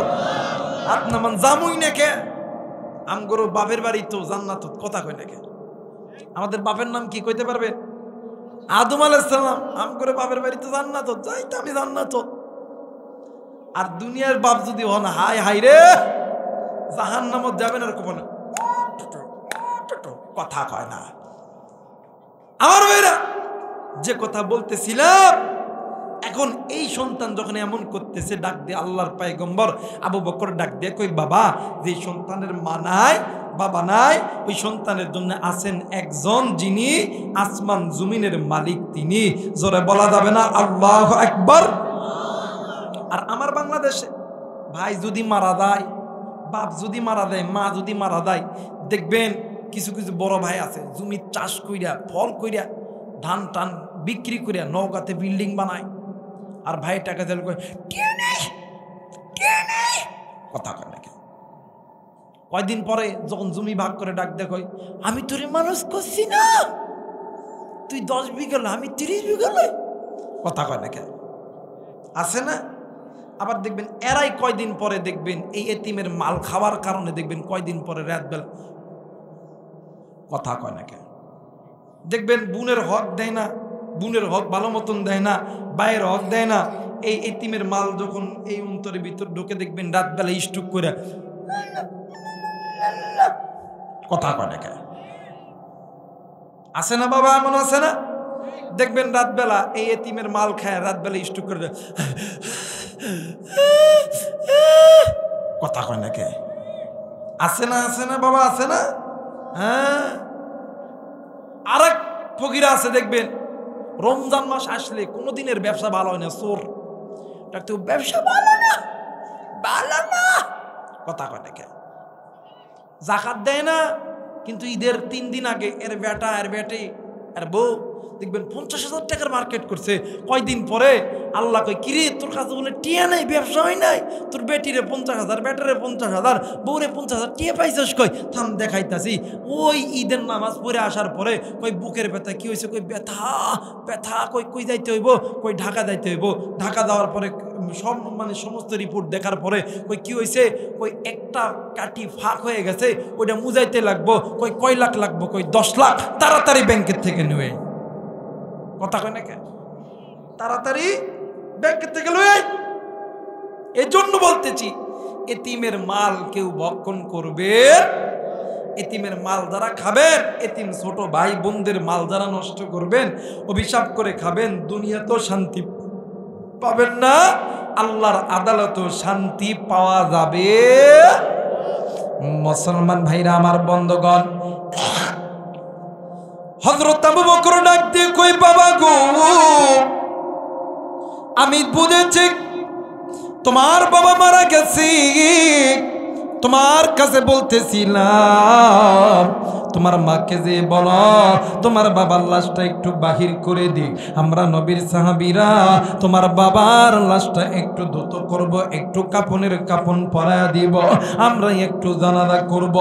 আপনার মান জামুই নাকি আমগরু বাপের বাড়ি তো জান্নাত, কথা কই নাকি? আমাদের বাপের নাম কি কইতে পারবে? আদম আলাইহিস সালাম। আমগরু বাপের বাড়ি তো জান্নাত, যাইতে আমি জান্নাত। আর দুনিয়ার বাপ যদি হন, হাই হাই রে, জাহান্নামত যাবেন আর কোন কথা কয় না। আমার ভাইরা, যে কথা বলতেছিলাম, এখন এই সন্তান যখন এমন করতেছে, ডাক দিয়ে আল্লাহর পয়গম্বর আবু বকর ডাক দিয়ে কই, বাবা, যে সন্তানের মা নাই, বাবা নাই, ওই সন্তানের জন্য আছেন একজন যিনি আসমান জমিনের মালিক, তিনি। জোরে বলা যাবে না আল্লাহু আকবার? আর আমার বাংলাদেশে ভাই যদি মারা যায়, বাপ যদি মারা দেয়, মা যদি মারা দেয়, দেখবেন কিছু কিছু বড় ভাই আছে জমি চাষ কইরা, ফল কইরা, ধান টান বিক্রি করিয়া নৌকাতে বিল্ডিং বানায়। আর ভাই টাকা দিল কথা কয় নাকি? কয়দিন পরে যখন জমি ভাগ করে ডাক দেখ, আমি তোরে মানুষ করছি না, তুই 10 বিঘা, আমি 30 বিঘা। কথা কয় নাকি? আছে না? আবার দেখবেন এরাই কয়দিন পরে দেখবেন এই এতিমের মাল খাওয়ার কারণে দেখবেন কয়দিন পরে রাত বেলা কথা কয় নাকি? দেখবেন বোনের হক দেয় না, বোনের হক ভালো মতন দেয় না, ভাইয়ের হক দেয় না। এই এতিমের মাল যখন এই অন্তরের ভিতর ঢুকে দেখবেন রাত বেলা স্ট্রোক করে কথা কয় নাকি? আছে না বাবা? এমন আছে না? দেখবেন রাত বেলা এই এতিমের মাল খায়, রাত বেলা স্ট্রোক করে কথা কয় নাকি? আছে না? আছে না বাবা? আছে না? হ্যাঁ। আরেক ফকিরা আছে দেখবেন রমজান মাস আসলে কোনোদিনের ব্যবসা ভালো হয় না, চোর ডাকতে, ব্যবসা ভালো না, ভালো না, কথা কয় নাকি? জাকাত দেয় না, কিন্তু ঈদের 3 দিন আগে এর বেটা, এর বেটি, এর বউ দেখবেন 50,000 টাকার মার্কেট করছে। কয়দিন পরে আল্লাহ কই, কিরে তোর কাছে বলে টিয়া নাই, ব্যবসা হয় নাই, তোর বেটিরে 50,000, বেটারে 50,000, বউরে 50,000, টিয়া পাইছিস কই? থাম দেখাইতাছি। ওই ঈদের নামাজ পড়ে আসার পরে কই বুকের ব্যথা, কি হয়েছে? কই ব্যথা, ব্যথা, কই কই যাইতে হইব? কই ঢাকা যাইতে হইব। ঢাকা যাওয়ার পরে সব মানে সমস্ত রিপোর্ট দেখার পরে কই কি হয়েছে? কই একটা কাটি ফাঁক হয়ে গেছে, ওইটা মুজাইতে লাগবো। কই কয় লাখ লাগবো? কই 10 লাখ। তাড়াতাড়ি ব্যাংকের থেকে নিয়ে, কথা কয় নাকি? তাড়াতাড়ি ব্যাংকের থেকে লয়ে। এই জন্য বলতেছি, এতিমের মাল কেউ ভক্ষণ করবে, এতিমের মাল যারা খাবেন, এতিম ছোট ভাই বোনদের মাল যারা নষ্ট করবেন, অভিশাপ করে খাবেন, দুনিয়া তো শান্তি পাবেন না, আল্লাহর আদালতে শান্তি পাওয়া যাবে। মুসলমান ভাইরা আমার বন্ধুগণ, হযরত আবু বকর ডাক দিয়ে কই বাবা গো, আমি বুঝেছি তোমার বাবা মারা গেছে, তোমার কাছে বলতেছিলাম তোমার মাকে যে বলো তোমার বাবার লাশটা একটু বাহির করে দিক, আমরা নবীর সাহাবীরা তোমার বাবার লাশটা একটু ধুত করব, একটু কাফনের কাফন পরায়া দিব, আমরা একটু জানাজা করব।